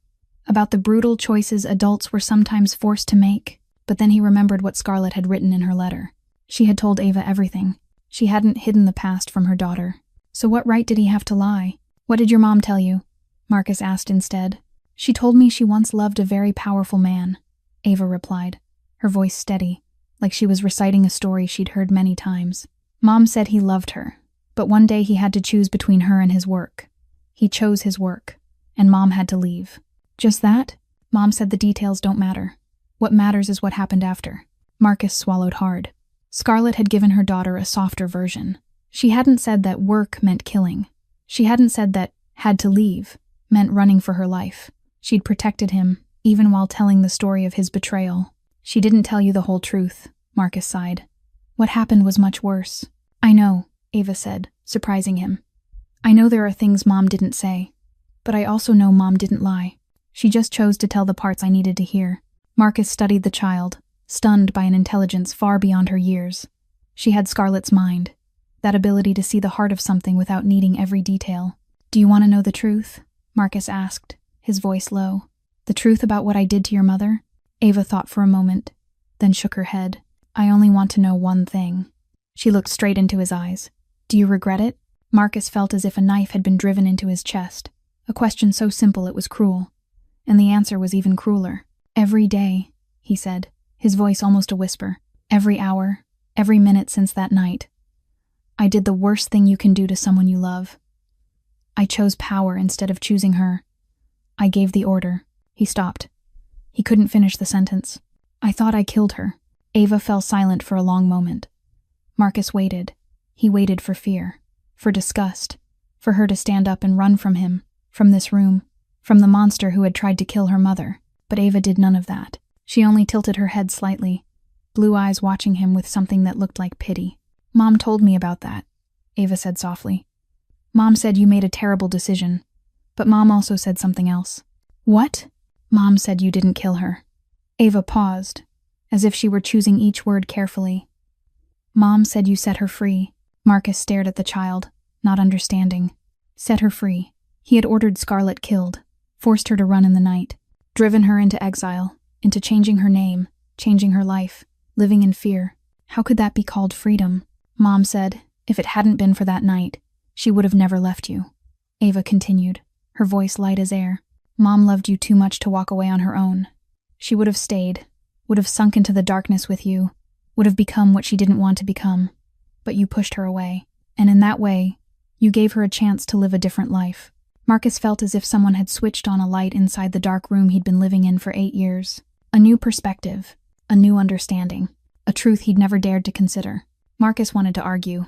About the brutal choices adults were sometimes forced to make? But then he remembered what Scarlett had written in her letter. She had told Ava everything. She hadn't hidden the past from her daughter. So what right did he have to lie? "What did your mom tell you?" Marcus asked instead. "She told me she once loved a very powerful man," Ava replied, her voice steady, like she was reciting a story she'd heard many times. Mom said he loved her, but one day he had to choose between her and his work. He chose his work, and Mom had to leave. Just that? Mom said the details don't matter. What matters is what happened after. Marcus swallowed hard. Scarlett had given her daughter a softer version. She hadn't said that work meant killing. She hadn't said that had to leave meant running for her life. She'd protected him, even while telling the story of his betrayal. She didn't tell you the whole truth, Marcus sighed. What happened was much worse. I know, Ava said, surprising him. I know there are things Mom didn't say, but I also know Mom didn't lie. She just chose to tell the parts I needed to hear. Marcus studied the child, stunned by an intelligence far beyond her years. She had Scarlett's mind, that ability to see the heart of something without needing every detail. Do you want to know the truth? Marcus asked, his voice low. The truth about what I did to your mother? Ava thought for a moment, then shook her head. I only want to know one thing. She looked straight into his eyes. Do you regret it? Marcus felt as if a knife had been driven into his chest. A question so simple it was cruel. And the answer was even crueler. Every day, he said, his voice almost a whisper. Every hour, every minute since that night. I did the worst thing you can do to someone you love. I chose power instead of choosing her. I gave the order. He stopped. He couldn't finish the sentence. I thought I killed her. Ava fell silent for a long moment. Marcus waited. He waited for fear, for disgust, for her to stand up and run from him, from this room, from the monster who had tried to kill her mother. But Ava did none of that. She only tilted her head slightly, blue eyes watching him with something that looked like pity. Mom told me about that, Ava said softly. Mom said you made a terrible decision, but Mom also said something else. What? Mom said you didn't kill her. Ava paused, as if she were choosing each word carefully. Mom said you set her free. Marcus stared at the child, not understanding. Set her free. He had ordered Scarlett killed, forced her to run in the night, driven her into exile, into changing her name, changing her life, living in fear. How could that be called freedom? Mom said, if it hadn't been for that night, she would have never left you. Ava continued, her voice light as air. Mom loved you too much to walk away on her own. She would have stayed, would have sunk into the darkness with you, would have become what she didn't want to become. But you pushed her away, and in that way, you gave her a chance to live a different life. Marcus felt as if someone had switched on a light inside the dark room he'd been living in for 8 years. A new perspective, a new understanding, a truth he'd never dared to consider. Marcus wanted to argue.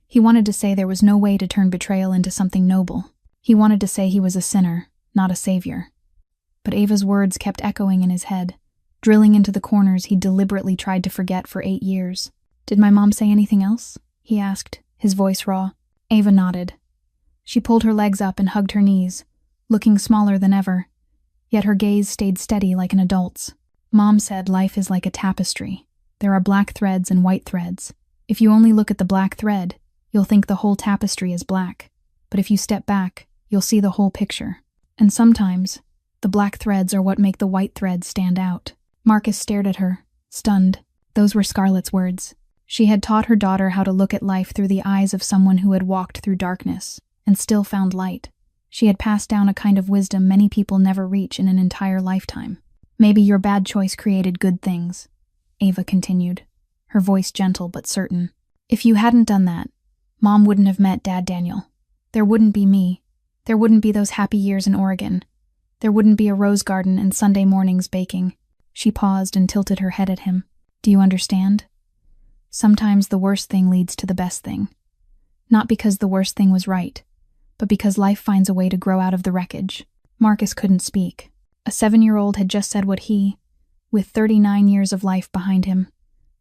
He wanted to say there was no way to turn betrayal into something noble. He wanted to say he was a sinner, not a savior. But Ava's words kept echoing in his head, drilling into the corners he'd deliberately tried to forget for 8 years. Did my mom say anything else? He asked, his voice raw. Ava nodded. She pulled her legs up and hugged her knees, looking smaller than ever, yet her gaze stayed steady like an adult's. Mom said life is like a tapestry. There are black threads and white threads. If you only look at the black thread, you'll think the whole tapestry is black. But if you step back, you'll see the whole picture. And sometimes, the black threads are what make the white threads stand out. Marcus stared at her, stunned. Those were Scarlett's words. She had taught her daughter how to look at life through the eyes of someone who had walked through darkness and still found light. She had passed down a kind of wisdom many people never reach in an entire lifetime. Maybe your bad choice created good things, Ava continued, her voice gentle but certain. If you hadn't done that, Mom wouldn't have met Dad Daniel. There wouldn't be me. There wouldn't be those happy years in Oregon. There wouldn't be a rose garden and Sunday mornings baking. She paused and tilted her head at him. Do you understand? Sometimes the worst thing leads to the best thing. Not because the worst thing was right, but because life finds a way to grow out of the wreckage. Marcus couldn't speak. A 7-year-old had just said what he, with 39 years of life behind him,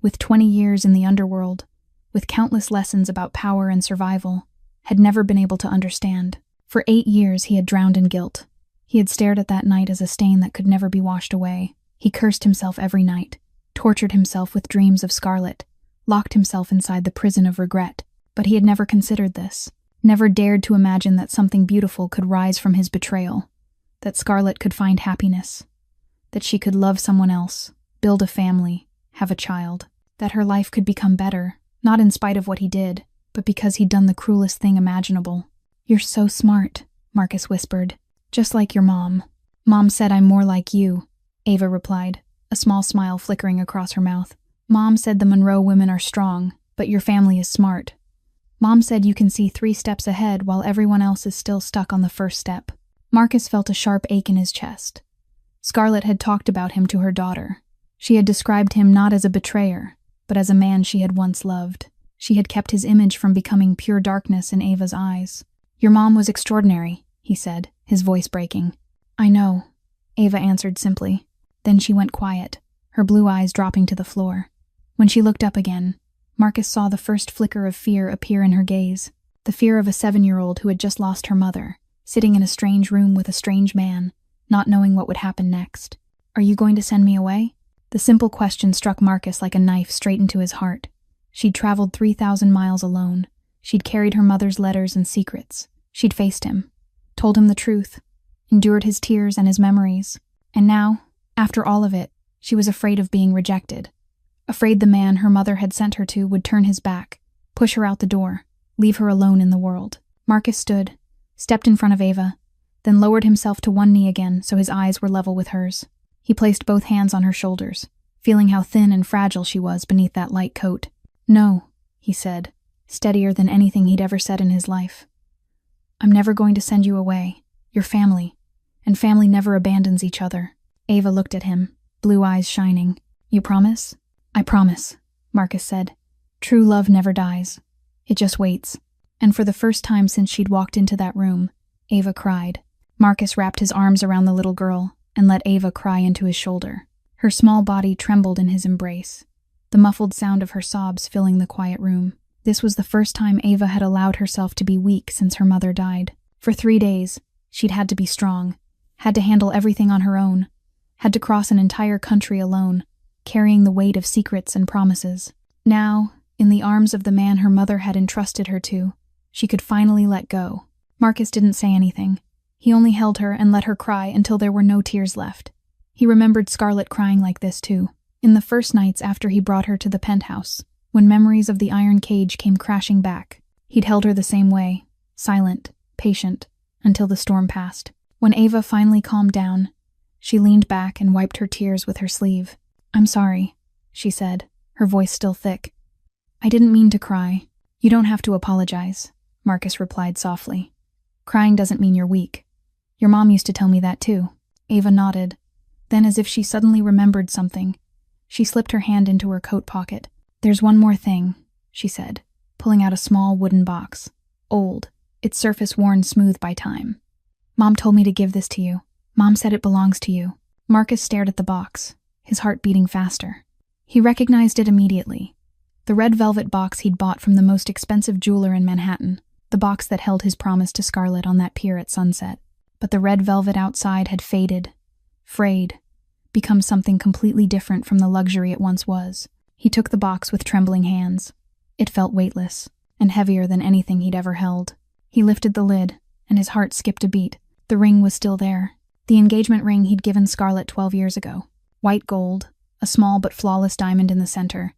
with 20 years in the underworld, with countless lessons about power and survival, had never been able to understand. For 8 years he had drowned in guilt. He had stared at that night as a stain that could never be washed away. He cursed himself every night, tortured himself with dreams of Scarlett, locked himself inside the prison of regret. But he had never considered this, never dared to imagine that something beautiful could rise from his betrayal, that Scarlett could find happiness, that she could love someone else, build a family, have a child, that her life could become better, not in spite of what he did, but because he'd done the cruelest thing imaginable. You're so smart, Marcus whispered, just like your mom. Mom said I'm more like you, Ava replied, a small smile flickering across her mouth. Mom said the Monroe women are strong, But your family is smart. Mom said you can see 3 steps ahead while everyone else is still stuck on the first step. Marcus felt a sharp ache in his chest. Scarlett had talked about him to her daughter. She had described him not as a betrayer, but as a man she had once loved. She had kept his image from becoming pure darkness in Ava's eyes. Your mom was extraordinary, he said, his voice breaking. I know, Ava answered simply. Then she went quiet, her blue eyes dropping to the floor. When she looked up again, Marcus saw the first flicker of fear appear in her gaze, the fear of a 7-year-old who had just lost her mother, sitting in a strange room with a strange man, not knowing what would happen next. Are you going to send me away? The simple question struck Marcus like a knife straight into his heart. She'd traveled 3,000 miles alone. She'd carried her mother's letters and secrets. She'd faced him, told him the truth, endured his tears and his memories. And now, after all of it, she was afraid of being rejected. Afraid the man her mother had sent her to would turn his back, push her out the door, leave her alone in the world. Marcus stood, stepped in front of Ava, then lowered himself to one knee again so his eyes were level with hers. He placed both hands on her shoulders, feeling how thin and fragile she was beneath that light coat. No, he said, steadier than anything he'd ever said in his life. I'm never going to send you away. You're family, and family never abandons each other. Ava looked at him, blue eyes shining. You promise? I promise, Marcus said. True love never dies. It just waits. And for the first time since she'd walked into that room, Ava cried. Marcus wrapped his arms around the little girl and let Ava cry into his shoulder. Her small body trembled in his embrace, the muffled sound of her sobs filling the quiet room. This was the first time Ava had allowed herself to be weak since her mother died. For 3 days, she'd had to be strong, had to handle everything on her own, had to cross an entire country alone, carrying the weight of secrets and promises. Now, in the arms of the man her mother had entrusted her to, she could finally let go. Marcus didn't say anything. He only held her and let her cry until there were no tears left. He remembered Scarlett crying like this too, in the first nights after he brought her to the penthouse, when memories of the iron cage came crashing back. He'd held her the same way, silent, patient, until the storm passed. When Ava finally calmed down, she leaned back and wiped her tears with her sleeve. I'm sorry, she said, her voice still thick. I didn't mean to cry. You don't have to apologize, Marcus replied softly. Crying doesn't mean you're weak. Your mom used to tell me that too. Ava nodded. Then, as if she suddenly remembered something, she slipped her hand into her coat pocket. There's one more thing, she said, pulling out a small wooden box. Old, its surface worn smooth by time. Mom told me to give this to you. Mom said it belongs to you. Marcus stared at the box, his heart beating faster. He recognized it immediately. The red velvet box he'd bought from the most expensive jeweler in Manhattan, the box that held his promise to Scarlett on that pier at sunset. But the red velvet outside had faded, frayed, become something completely different from the luxury it once was. He took the box with trembling hands. It felt weightless, and heavier than anything he'd ever held. He lifted the lid, and his heart skipped a beat. The ring was still there. The engagement ring he'd given Scarlett 12 years ago. White gold, a small but flawless diamond in the center,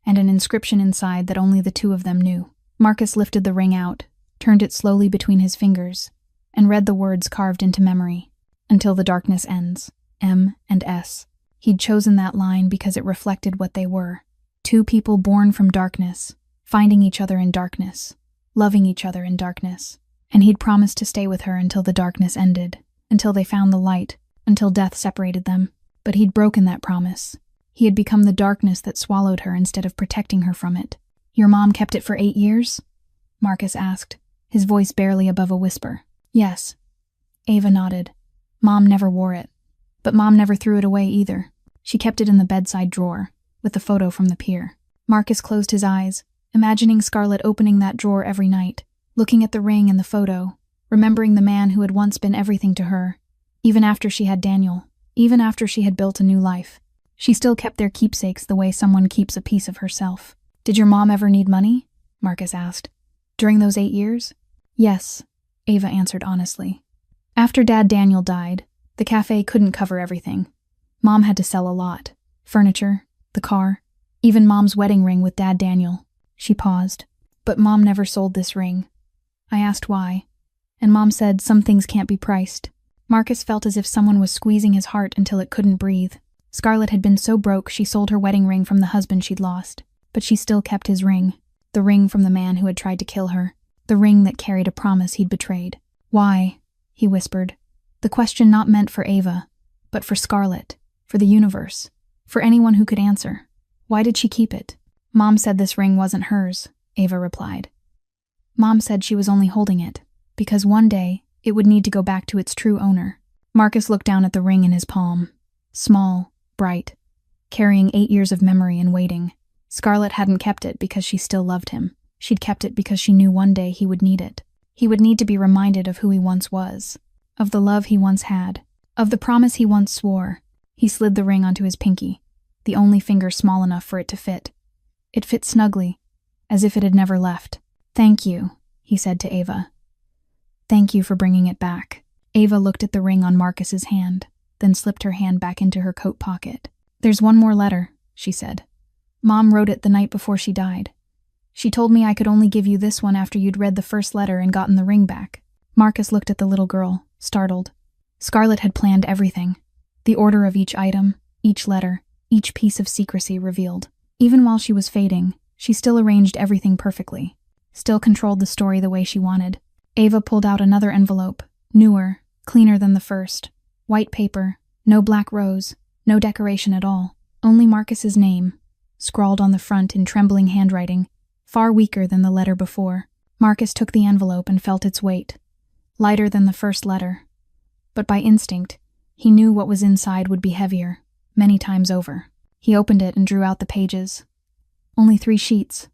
and an inscription inside that only the two of them knew. Marcus lifted the ring out, turned it slowly between his fingers, and read the words carved into memory. Until the darkness ends. M and S. He'd chosen that line because it reflected what they were. 2 people born from darkness, finding each other in darkness, loving each other in darkness. And he'd promised to stay with her until the darkness ended, until they found the light, until death separated them. But he'd broken that promise. He had become the darkness that swallowed her instead of protecting her from it. Your mom kept it for 8 years? Marcus asked, his voice barely above a whisper. Yes. Ava nodded. Mom never wore it. But Mom never threw it away either. She kept it in the bedside drawer, with the photo from the pier. Marcus closed his eyes, imagining Scarlett opening that drawer every night, looking at the ring and the photo, remembering the man who had once been everything to her. Even after she had Daniel, even after she had built a new life, she still kept their keepsakes the way someone keeps a piece of herself. Did your mom ever need money? Marcus asked. During those 8 years? Yes, Ava answered honestly. After Dad Daniel died, the cafe couldn't cover everything. Mom had to sell a lot. Furniture, the car, even Mom's wedding ring with Dad Daniel. She paused. But Mom never sold this ring. I asked why, and Mom said some things can't be priced. Marcus felt as if someone was squeezing his heart until it couldn't breathe. Scarlett had been so broke she sold her wedding ring from the husband she'd lost, but she still kept his ring. The ring from the man who had tried to kill her. The ring that carried a promise he'd betrayed. Why? He whispered. The question not meant for Ava, but for Scarlett, for the universe, for anyone who could answer. Why did she keep it? Mom said this ring wasn't hers, Ava replied. Mom said she was only holding it, because one day it would need to go back to its true owner. Marcus looked down at the ring in his palm. Small, bright, carrying 8 years of memory and waiting. Scarlett hadn't kept it because she still loved him. She'd kept it because she knew one day he would need it. He would need to be reminded of who he once was, of the love he once had, of the promise he once swore. He slid the ring onto his pinky, the only finger small enough for it to fit. It fit snugly, as if it had never left. Thank you, he said to Ava. Thank you for bringing it back. Ava looked at the ring on Marcus's hand, then slipped her hand back into her coat pocket. There's one more letter, she said. Mom wrote it the night before she died. She told me I could only give you this one after you'd read the first letter and gotten the ring back. Marcus looked at the little girl, startled. Scarlett had planned everything. The order of each item, each letter, each piece of secrecy revealed. Even while she was fading, she still arranged everything perfectly, still controlled the story the way she wanted. Ava pulled out another envelope, newer, cleaner than the first. White paper, no black rose, no decoration at all, only Marcus's name, scrawled on the front in trembling handwriting, far weaker than the letter before. Marcus took the envelope and felt its weight, lighter than the first letter. But by instinct, he knew what was inside would be heavier, many times over. He opened it and drew out the pages. Only 3 sheets.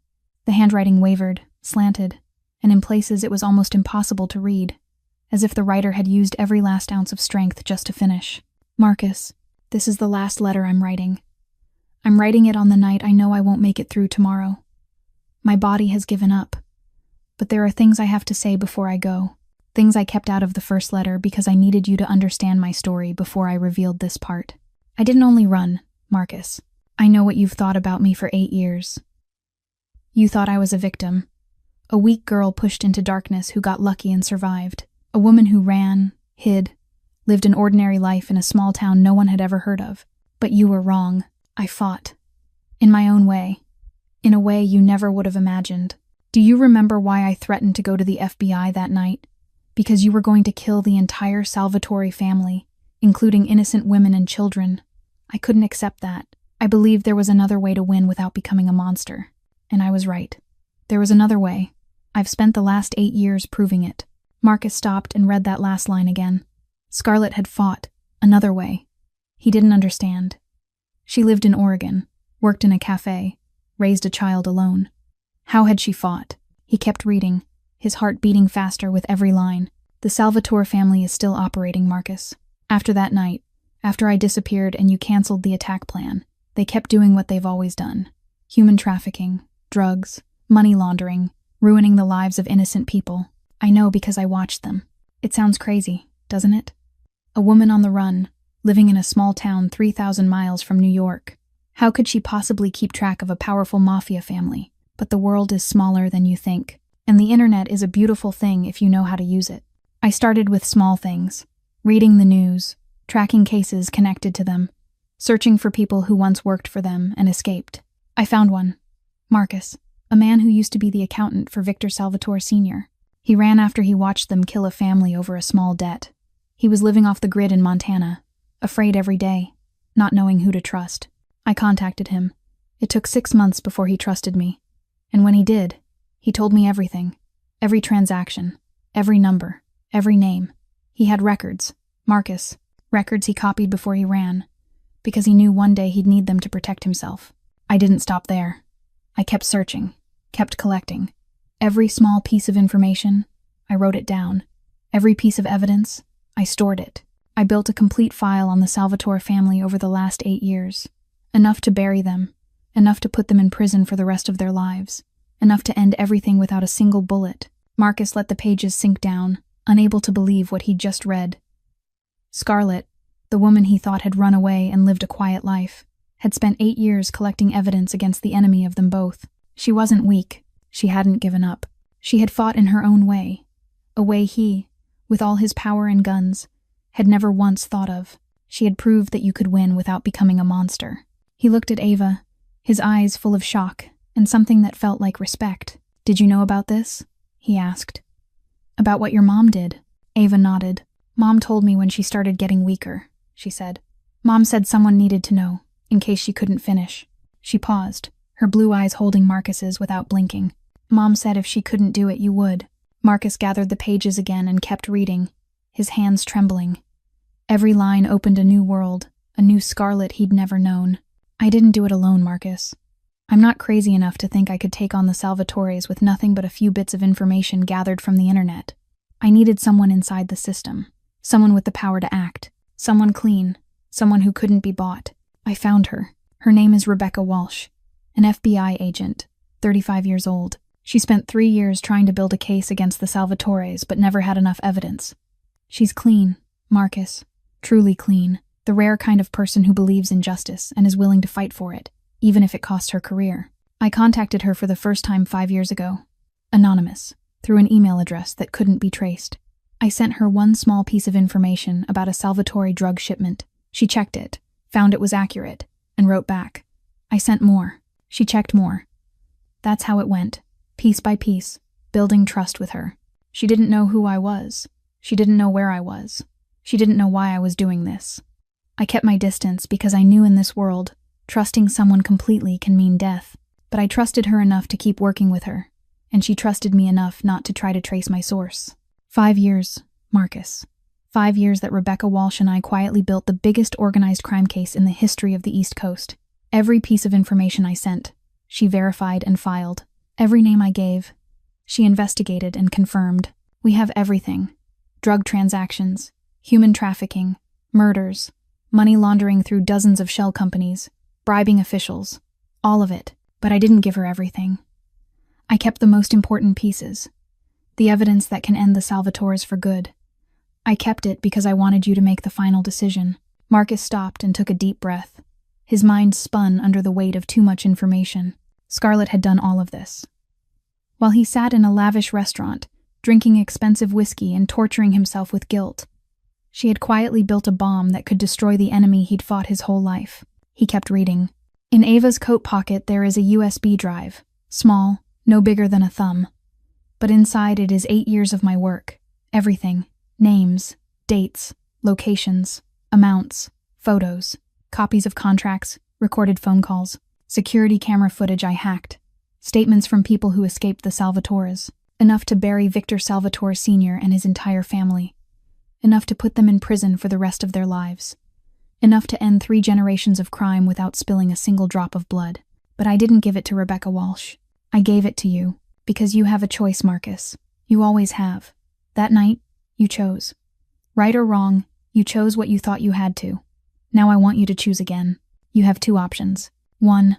The handwriting wavered, slanted, and in places it was almost impossible to read, as if the writer had used every last ounce of strength just to finish. Marcus, this is the last letter I'm writing. I'm writing it on the night I know I won't make it through tomorrow. My body has given up, but there are things I have to say before I go. Things I kept out of the first letter because I needed you to understand my story before I revealed this part. I didn't only run, Marcus. I know what you've thought about me for 8 years. You thought I was a victim, a weak girl pushed into darkness who got lucky and survived, a woman who ran, hid, lived an ordinary life in a small town no one had ever heard of. But you were wrong. I fought. In my own way. In a way you never would have imagined. Do you remember why I threatened to go to the FBI that night? Because you were going to kill the entire Salvatore family, including innocent women and children. I couldn't accept that. I believed there was another way to win without becoming a monster. And I was right. There was another way. I've spent the last 8 years proving it. Marcus stopped and read that last line again. Scarlett had fought. Another way. He didn't understand. She lived in Oregon, worked in a cafe, raised a child alone. How had she fought? He kept reading, his heart beating faster with every line. The Salvatore family is still operating, Marcus. After that night, after I disappeared and you canceled the attack plan, they kept doing what they've always done. Human trafficking, drugs, money laundering, ruining the lives of innocent people. I know because I watched them. It sounds crazy, doesn't it? A woman on the run, living in a small town 3,000 miles from New York. How could she possibly keep track of a powerful Mafia family? But the world is smaller than you think, and the internet is a beautiful thing if you know how to use it. I started with small things, reading the news, tracking cases connected to them, searching for people who once worked for them and escaped. I found one. Marcus, a man who used to be the accountant for Victor Salvatore Sr. He ran after he watched them kill a family over a small debt. He was living off the grid in Montana, afraid every day, not knowing who to trust. I contacted him. It took 6 months before he trusted me. And when he did, he told me everything. Every transaction, every number, every name. He had records, Marcus, records he copied before he ran, because he knew one day he'd need them to protect himself. I didn't stop there. I kept searching, kept collecting. Every small piece of information, I wrote it down. Every piece of evidence, I stored it. I built a complete file on the Salvatore family over the last 8 years. Enough to bury them, enough to put them in prison for the rest of their lives, enough to end everything without a single bullet. Marcus let the pages sink down, unable to believe what he'd just read. Scarlett, the woman he thought had run away and lived a quiet life, had spent 8 years collecting evidence against the enemy of them both. She wasn't weak. She hadn't given up. She had fought in her own way, a way he, with all his power and guns, had never once thought of. She had proved that you could win without becoming a monster. He looked at Ava, his eyes full of shock, and something that felt like respect. "Did you know about this?" he asked. "About what your mom did?" Ava nodded. "Mom told me when she started getting weaker," she said. "Mom said someone needed to know, in case she couldn't finish." She paused, her blue eyes holding Marcus's without blinking. "Mom said if she couldn't do it, you would." Marcus gathered the pages again and kept reading, his hands trembling. Every line opened a new world, a new Scarlet he'd never known. "I didn't do it alone, Marcus. I'm not crazy enough to think I could take on the Salvatores with nothing but a few bits of information gathered from the internet. I needed someone inside the system, someone with the power to act, someone clean, someone who couldn't be bought. I found her. Her name is Rebecca Walsh, an FBI agent, 35 years old. She spent 3 years trying to build a case against the Salvatores, but never had enough evidence. She's clean, Marcus, truly clean, the rare kind of person who believes in justice and is willing to fight for it, even if it costs her career. I contacted her for the first time 5 years ago, anonymous, through an email address that couldn't be traced. I sent her one small piece of information about a Salvatore drug shipment. She checked it, found it was accurate, and wrote back. I sent more. She checked more. That's how it went, piece by piece, building trust with her. She didn't know who I was. She didn't know where I was. She didn't know why I was doing this. I kept my distance because I knew in this world, trusting someone completely can mean death. But I trusted her enough to keep working with her, and she trusted me enough not to try to trace my source. 5 years, Marcus. 5 years that Rebecca Walsh and I quietly built the biggest organized crime case in the history of the East Coast. Every piece of information I sent, she verified and filed. Every name I gave, she investigated and confirmed. We have everything. Drug transactions, human trafficking, murders, money laundering through dozens of shell companies, bribing officials, all of it. But I didn't give her everything. I kept the most important pieces, the evidence that can end the Salvatores for good. I kept it because I wanted you to make the final decision. Marcus stopped and took a deep breath. His mind spun under the weight of too much information. Scarlett had done all of this. While he sat in a lavish restaurant, drinking expensive whiskey and torturing himself with guilt, she had quietly built a bomb that could destroy the enemy he'd fought his whole life. He kept reading. In Ava's coat pocket there is a USB drive, small, no bigger than a thumb. But inside it is 8 years of my work. Everything. Names, dates, locations, amounts, photos, copies of contracts, recorded phone calls, security camera footage I hacked, statements from people who escaped the Salvatores, enough to bury Victor Salvatore Sr. and his entire family, enough to put them in prison for the rest of their lives, enough to end 3 generations of crime without spilling a single drop of blood. But I didn't give it to Rebecca Walsh. I gave it to you, because you have a choice, Marcus. You always have. That night, you chose. Right or wrong, you chose what you thought you had to. Now I want you to choose again. You have 2 options. 1.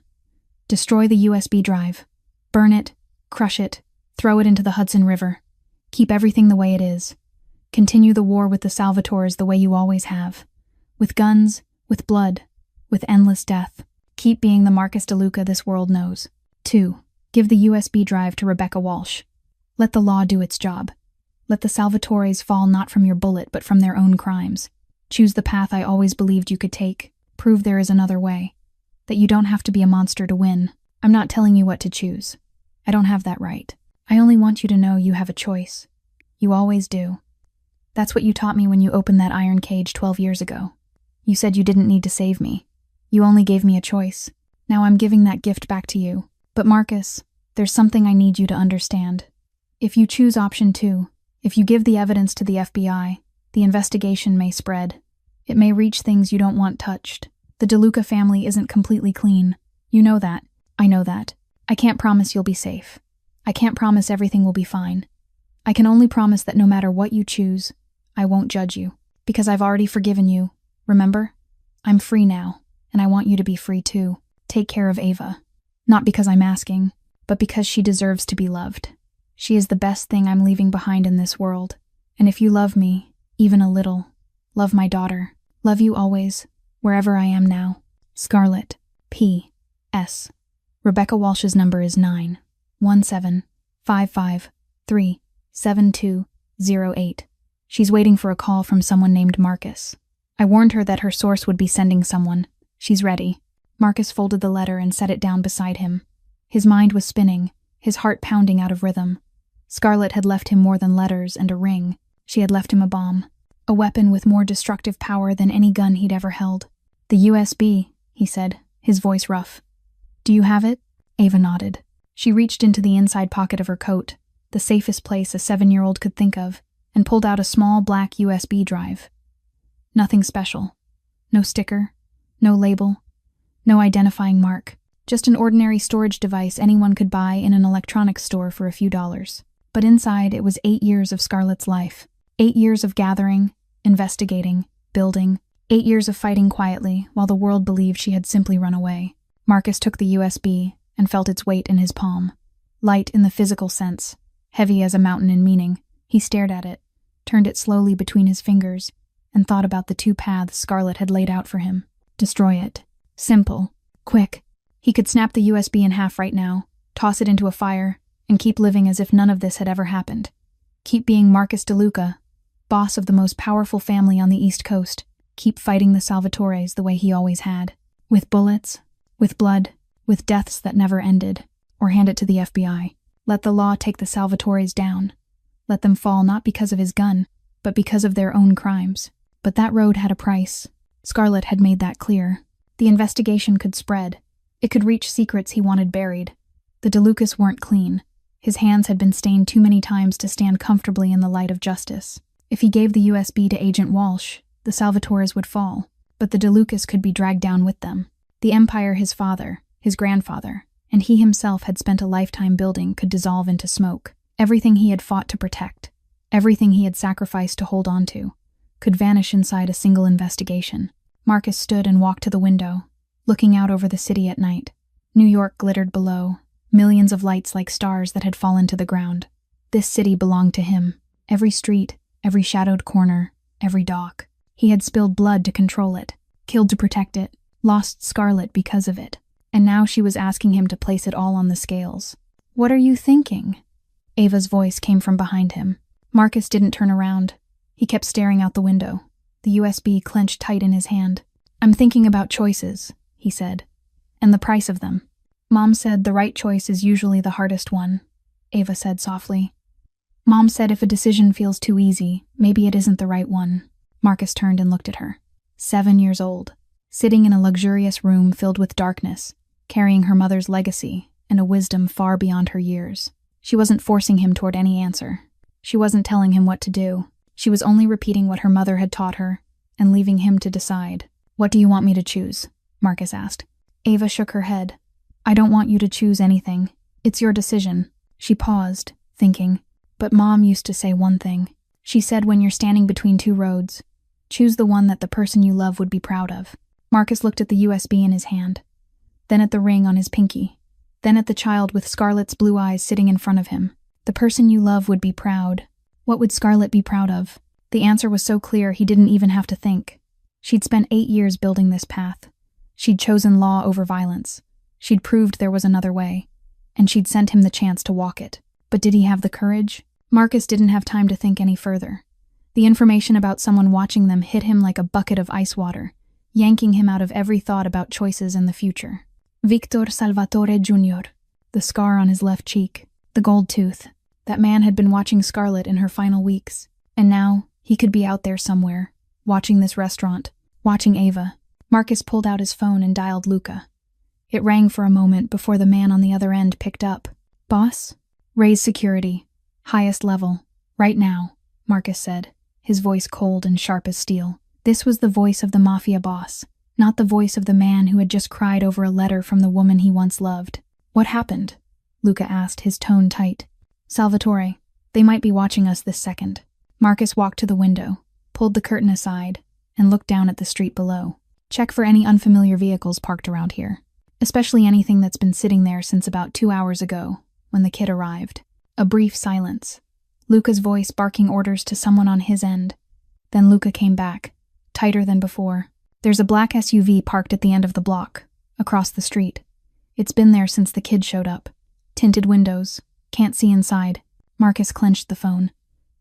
Destroy the USB drive. Burn it, crush it, throw it into the Hudson River. Keep everything the way it is. Continue the war with the Salvatores the way you always have. With guns, with blood, with endless death. Keep being the Marcus DeLuca this world knows. 2. Give the USB drive to Rebecca Walsh. Let the law do its job. Let the Salvatores fall not from your bullet but from their own crimes. Choose the path I always believed you could take. Prove there is another way. That you don't have to be a monster to win. I'm not telling you what to choose. I don't have that right. I only want you to know you have a choice. You always do. That's what you taught me when you opened that iron cage 12 years ago. You said you didn't need to save me. You only gave me a choice. Now I'm giving that gift back to you. But Marcus, there's something I need you to understand. If you choose option 2, if you give the evidence to the FBI, the investigation may spread. It may reach things you don't want touched. The DeLuca family isn't completely clean. You know that. I know that. I can't promise you'll be safe. I can't promise everything will be fine. I can only promise that no matter what you choose, I won't judge you. Because I've already forgiven you. Remember? I'm free now, and I want you to be free too. Take care of Ava. Not because I'm asking, but because she deserves to be loved. She is the best thing I'm leaving behind in this world. And if you love me, even a little, love my daughter. Love you always, wherever I am now. Scarlett. P.S. Rebecca Walsh's number is 917-553-7208. She's waiting for a call from someone named Marcus. I warned her that her source would be sending someone. She's ready. Marcus folded the letter and set it down beside him. His mind was spinning, his heart pounding out of rhythm. Scarlett had left him more than letters and a ring. She had left him a bomb. A weapon with more destructive power than any gun he'd ever held. "The USB," he said, his voice rough. "Do you have it?" Ava nodded. She reached into the inside pocket of her coat, the safest place a 7-year-old could think of, and pulled out a small black USB drive. Nothing special. No sticker, no label, no identifying mark. Just an ordinary storage device anyone could buy in an electronics store for a few dollars. But inside, it was 8 years of Scarlett's life. 8 years of gathering, investigating, building. 8 years of fighting quietly while the world believed she had simply run away. Marcus took the USB and felt its weight in his palm. Light in the physical sense, heavy as a mountain in meaning. He stared at it, turned it slowly between his fingers, and thought about the 2 paths Scarlett had laid out for him. Destroy it. Simple. Quick. He could snap the USB in half right now, toss it into a fire, and keep living as if none of this had ever happened. Keep being Marcus DeLuca, boss of the most powerful family on the East Coast. Keep fighting the Salvatores the way he always had. With bullets, with blood, with deaths that never ended. Or hand it to the FBI. Let the law take the Salvatores down. Let them fall not because of his gun, but because of their own crimes. But that road had a price. Scarlett had made that clear. The investigation could spread. It could reach secrets he wanted buried. The DeLucas weren't clean. His hands had been stained too many times to stand comfortably in the light of justice. If he gave the USB to Agent Walsh, the Salvatores would fall, but the DeLucas could be dragged down with them. The empire his father, his grandfather, and he himself had spent a lifetime building could dissolve into smoke. Everything he had fought to protect, everything he had sacrificed to hold on to, could vanish inside a single investigation. Marcus stood and walked to the window, looking out over the city at night. New York glittered below, millions of lights like stars that had fallen to the ground. This city belonged to him. Every street, every shadowed corner, every dock. He had spilled blood to control it, killed to protect it, lost Scarlett because of it. And now she was asking him to place it all on the scales. "What are you thinking?" Ava's voice came from behind him. Marcus didn't turn around. He kept staring out the window, the USB clenched tight in his hand. "I'm thinking about choices," he said, "and the price of them." "Mom said the right choice is usually the hardest one," Ava said softly. "Mom said if a decision feels too easy, maybe it isn't the right one." Marcus turned and looked at her. 7 years old, sitting in a luxurious room filled with darkness, carrying her mother's legacy and a wisdom far beyond her years. She wasn't forcing him toward any answer. She wasn't telling him what to do. She was only repeating what her mother had taught her and leaving him to decide. "What do you want me to choose?" Marcus asked. Ava shook her head. "I don't want you to choose anything. It's your decision." She paused, thinking. But Mom used to say one thing. She said when you're standing between 2 roads, choose the one that the person you love would be proud of. Marcus looked at the USB in his hand, then at the ring on his pinky, then at the child with Scarlett's blue eyes sitting in front of him. The person you love would be proud. What would Scarlett be proud of? The answer was so clear he didn't even have to think. She'd spent 8 years building this path. She'd chosen law over violence. She'd proved there was another way, and she'd sent him the chance to walk it. But did he have the courage? Marcus didn't have time to think any further. The information about someone watching them hit him like a bucket of ice water, yanking him out of every thought about choices in the future. Victor Salvatore Jr., the scar on his left cheek, the gold tooth. That man had been watching Scarlett in her final weeks, and now he could be out there somewhere, watching this restaurant, watching Ava. Marcus pulled out his phone and dialed Luca. It rang for a moment before the man on the other end picked up. "Boss? Raise security. Highest level. Right now," Marcus said, his voice cold and sharp as steel. This was the voice of the Mafia boss, not the voice of the man who had just cried over a letter from the woman he once loved. "What happened?" Luca asked, his tone tight. "Salvatore, they might be watching us this second." Marcus walked to the window, pulled the curtain aside, and looked down at the street below. "Check for any unfamiliar vehicles parked around here, especially anything that's been sitting there since about 2 hours ago, when the kid arrived." A brief silence. Luca's voice barking orders to someone on his end. Then Luca came back, tighter than before. "There's a black SUV parked at the end of the block, across the street. It's been there since the kid showed up. Tinted windows. Can't see inside." Marcus clenched the phone.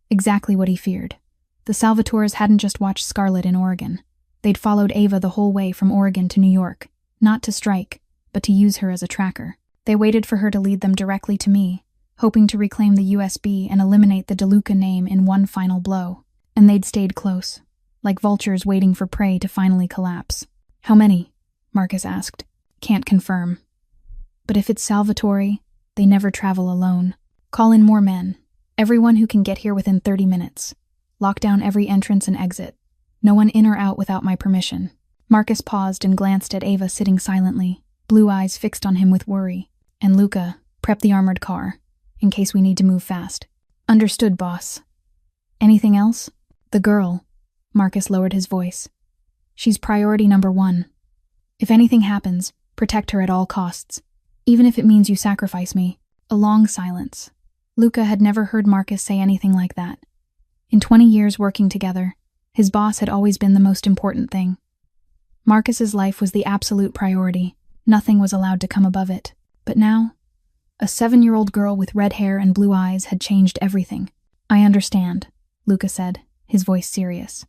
Exactly what he feared. The Salvatores hadn't just watched Scarlett in Oregon. They'd followed Ava the whole way from Oregon to New York, not to strike, but to use her as a tracker. They waited for her to lead them directly to me, hoping to reclaim the USB and eliminate the DeLuca name in one final blow. And they'd stayed close, like vultures waiting for prey to finally collapse. "How many?" Marcus asked. "Can't confirm. But if it's Salvatore, they never travel alone. Call in more men. Everyone who can get here within 30 minutes. Lock down every entrance and exit. No one in or out without my permission." Marcus paused and glanced at Ava sitting silently, blue eyes fixed on him with worry. "And Luca, prep the armored car, in case we need to move fast." "Understood, boss." "Anything else?" "The girl." Marcus lowered his voice. "She's priority number 1. If anything happens, protect her at all costs, even if it means you sacrifice me." A long silence. Luca had never heard Marcus say anything like that. In 20 years working together, his boss had always been the most important thing. Marcus's life was the absolute priority. Nothing was allowed to come above it. But now, a 7-year-old girl with red hair and blue eyes had changed everything. "I understand," Luca said, his voice serious.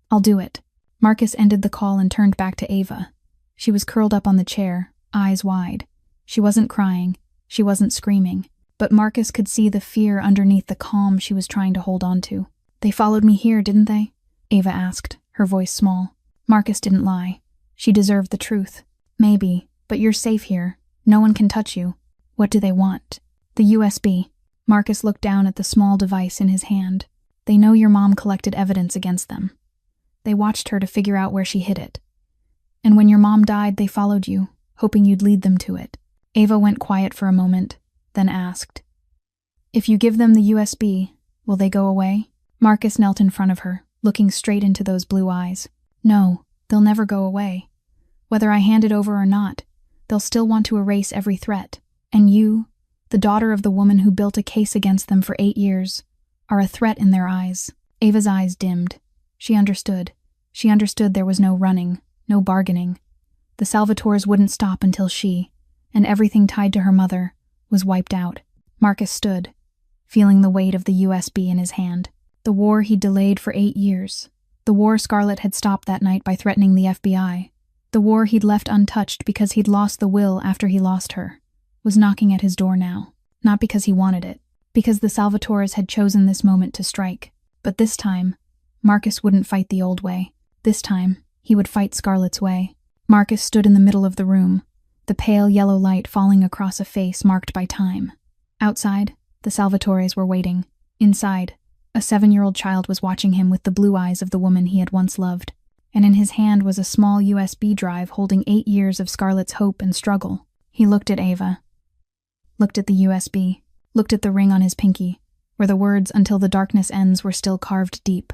"I'll do it." Marcus ended the call and turned back to Ava. She was curled up on the chair, eyes wide. She wasn't crying. She wasn't screaming. But Marcus could see the fear underneath the calm she was trying to hold on to. "They followed me here, didn't they?" Ava asked, her voice small. Marcus didn't lie. She deserved the truth. "Maybe, but you're safe here. No one can touch you." "What do they want?" "The USB." Marcus looked down at the small device in his hand. "They know your mom collected evidence against them. They watched her to figure out where she hid it. And when your mom died, they followed you, hoping you'd lead them to it." Ava went quiet for a moment, then asked, "If you give them the USB, will they go away?" Marcus knelt in front of her, looking straight into those blue eyes. "No, they'll never go away. Whether I hand it over or not, they'll still want to erase every threat. And you, the daughter of the woman who built a case against them for 8 years, are a threat in their eyes." Ava's eyes dimmed. She understood. She understood there was no running, no bargaining. The Salvatores wouldn't stop until she, and everything tied to her mother, was wiped out. Marcus stood, feeling the weight of the USB in his hand. The war he'd delayed for 8 years. The war Scarlett had stopped that night by threatening the FBI. The war he'd left untouched because he'd lost the will after he lost her, was knocking at his door now. Not because he wanted it, because the Salvatores had chosen this moment to strike. But this time, Marcus wouldn't fight the old way. This time, he would fight Scarlett's way. Marcus stood in the middle of the room, the pale yellow light falling across a face marked by time. Outside, the Salvatores were waiting. Inside, a 7-year-old child was watching him with the blue eyes of the woman he had once loved, and in his hand was a small USB drive holding 8 years of Scarlett's hope and struggle. He looked at Ava, looked at the USB, looked at the ring on his pinky, where the words "until the darkness ends" were still carved deep,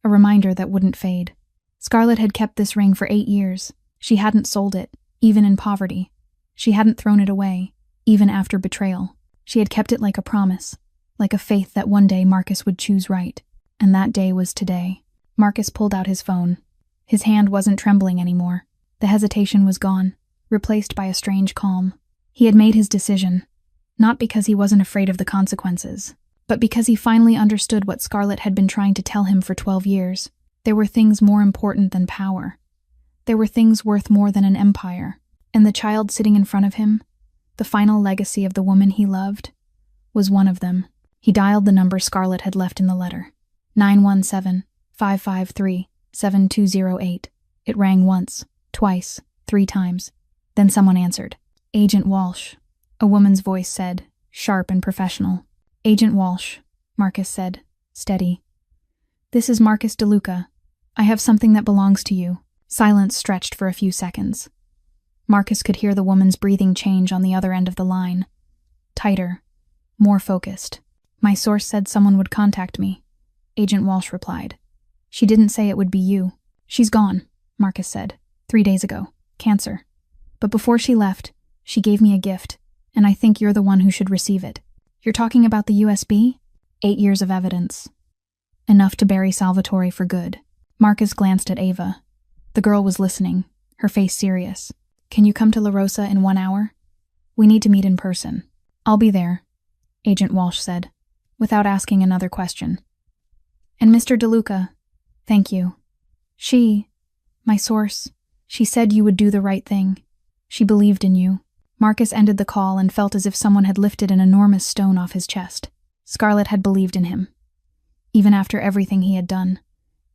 a reminder that wouldn't fade. Scarlett had kept this ring for 8 years. She hadn't sold it, even in poverty. She hadn't thrown it away, even after betrayal. She had kept it like a promise, like a faith that one day Marcus would choose right. And that day was today. Marcus pulled out his phone. His hand wasn't trembling anymore. The hesitation was gone, replaced by a strange calm. He had made his decision, not because he wasn't afraid of the consequences, but because he finally understood what Scarlett had been trying to tell him for 12 years. There were things more important than power. There were things worth more than an empire. And the child sitting in front of him, the final legacy of the woman he loved, was one of them. He dialed the number Scarlett had left in the letter. 917-553-7208. It rang once, twice, 3 times. Then someone answered. "Agent Walsh," a woman's voice said, sharp and professional. "Agent Walsh," Marcus said, steady. "This is Marcus DeLuca. I have something that belongs to you." Silence stretched for a few seconds. Marcus could hear the woman's breathing change on the other end of the line. Tighter, more focused. "My source said someone would contact me," Agent Walsh replied. "She didn't say it would be you." "She's gone," Marcus said, 3 days ago. Cancer. But before she left, she gave me a gift, and I think you're the one who should receive it." "You're talking about the USB?" 8 years of evidence. Enough to bury Salvatore for good. Marcus glanced at Ava. The girl was listening, her face serious. "Can you come to La Rosa in 1 hour? We need to meet in person." "I'll be there," Agent Walsh said, without asking another question. "And Mr. DeLuca, thank you. My source, she said you would do the right thing. She believed in you." Marcus ended the call and felt as if someone had lifted an enormous stone off his chest. Scarlett had believed in him. Even after everything he had done,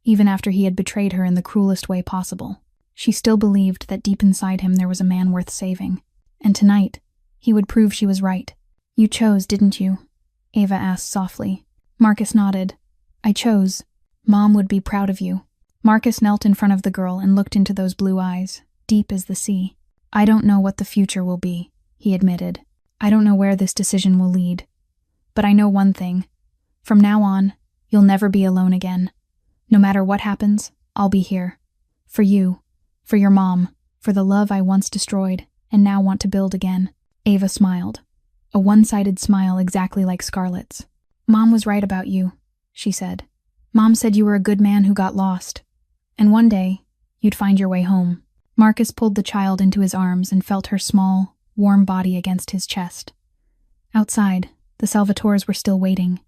even after he had betrayed her in the cruelest way possible, she still believed that deep inside him there was a man worth saving. And tonight, he would prove she was right. "You chose, didn't you?" Ava asked softly. Marcus nodded. "I chose. Mom would be proud of you." Marcus knelt in front of the girl and looked into those blue eyes, deep as the sea. "I don't know what the future will be," he admitted. "I don't know where this decision will lead. But I know one thing. From now on, you'll never be alone again. No matter what happens, I'll be here. For you, for your mom, for the love I once destroyed and now want to build again." Ava smiled. A one-sided smile exactly like Scarlett's. "Mom was right about you," she said. "Mom said you were a good man who got lost. And one day, you'd find your way home." Marcus pulled the child into his arms and felt her small, warm body against his chest. Outside, the Salvatores were still waiting.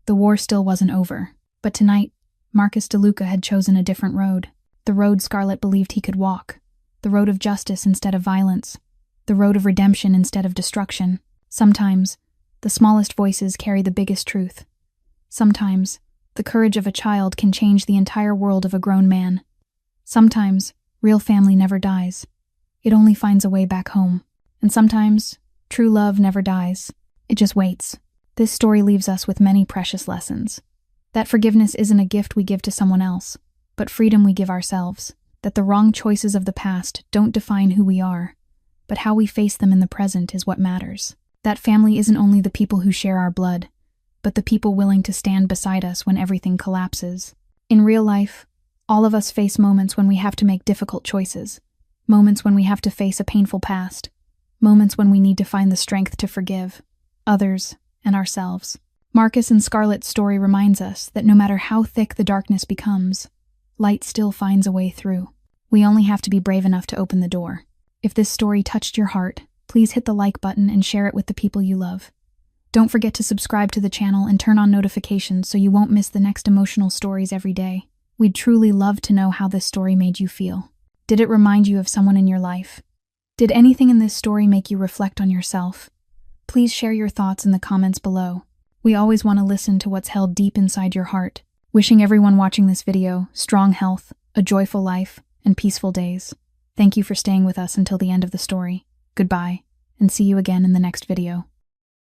The war still wasn't over. But tonight, Marcus DeLuca had chosen a different road. The road Scarlett believed he could walk. The road of justice instead of violence. The road of redemption instead of destruction. Sometimes, the smallest voices carry the biggest truth. Sometimes, the courage of a child can change the entire world of a grown man. Sometimes, real family never dies. It only finds a way back home. And sometimes, true love never dies. It just waits. This story leaves us with many precious lessons. That forgiveness isn't a gift we give to someone else, but freedom we give ourselves. That the wrong choices of the past don't define who we are, but how we face them in the present is what matters. That family isn't only the people who share our blood, but the people willing to stand beside us when everything collapses. In real life, all of us face moments when we have to make difficult choices, moments when we have to face a painful past, moments when we need to find the strength to forgive others and ourselves. Marcus and Scarlett's story reminds us that no matter how thick the darkness becomes, light still finds a way through. We only have to be brave enough to open the door. If this story touched your heart, please hit the like button and share it with the people you love. Don't forget to subscribe to the channel and turn on notifications so you won't miss the next emotional stories every day. We'd truly love to know how this story made you feel. Did it remind you of someone in your life? Did anything in this story make you reflect on yourself? Please share your thoughts in the comments below. We always want to listen to what's held deep inside your heart. Wishing everyone watching this video strong health, a joyful life, and peaceful days. Thank you for staying with us until the end of the story. Goodbye, and see you again in the next video.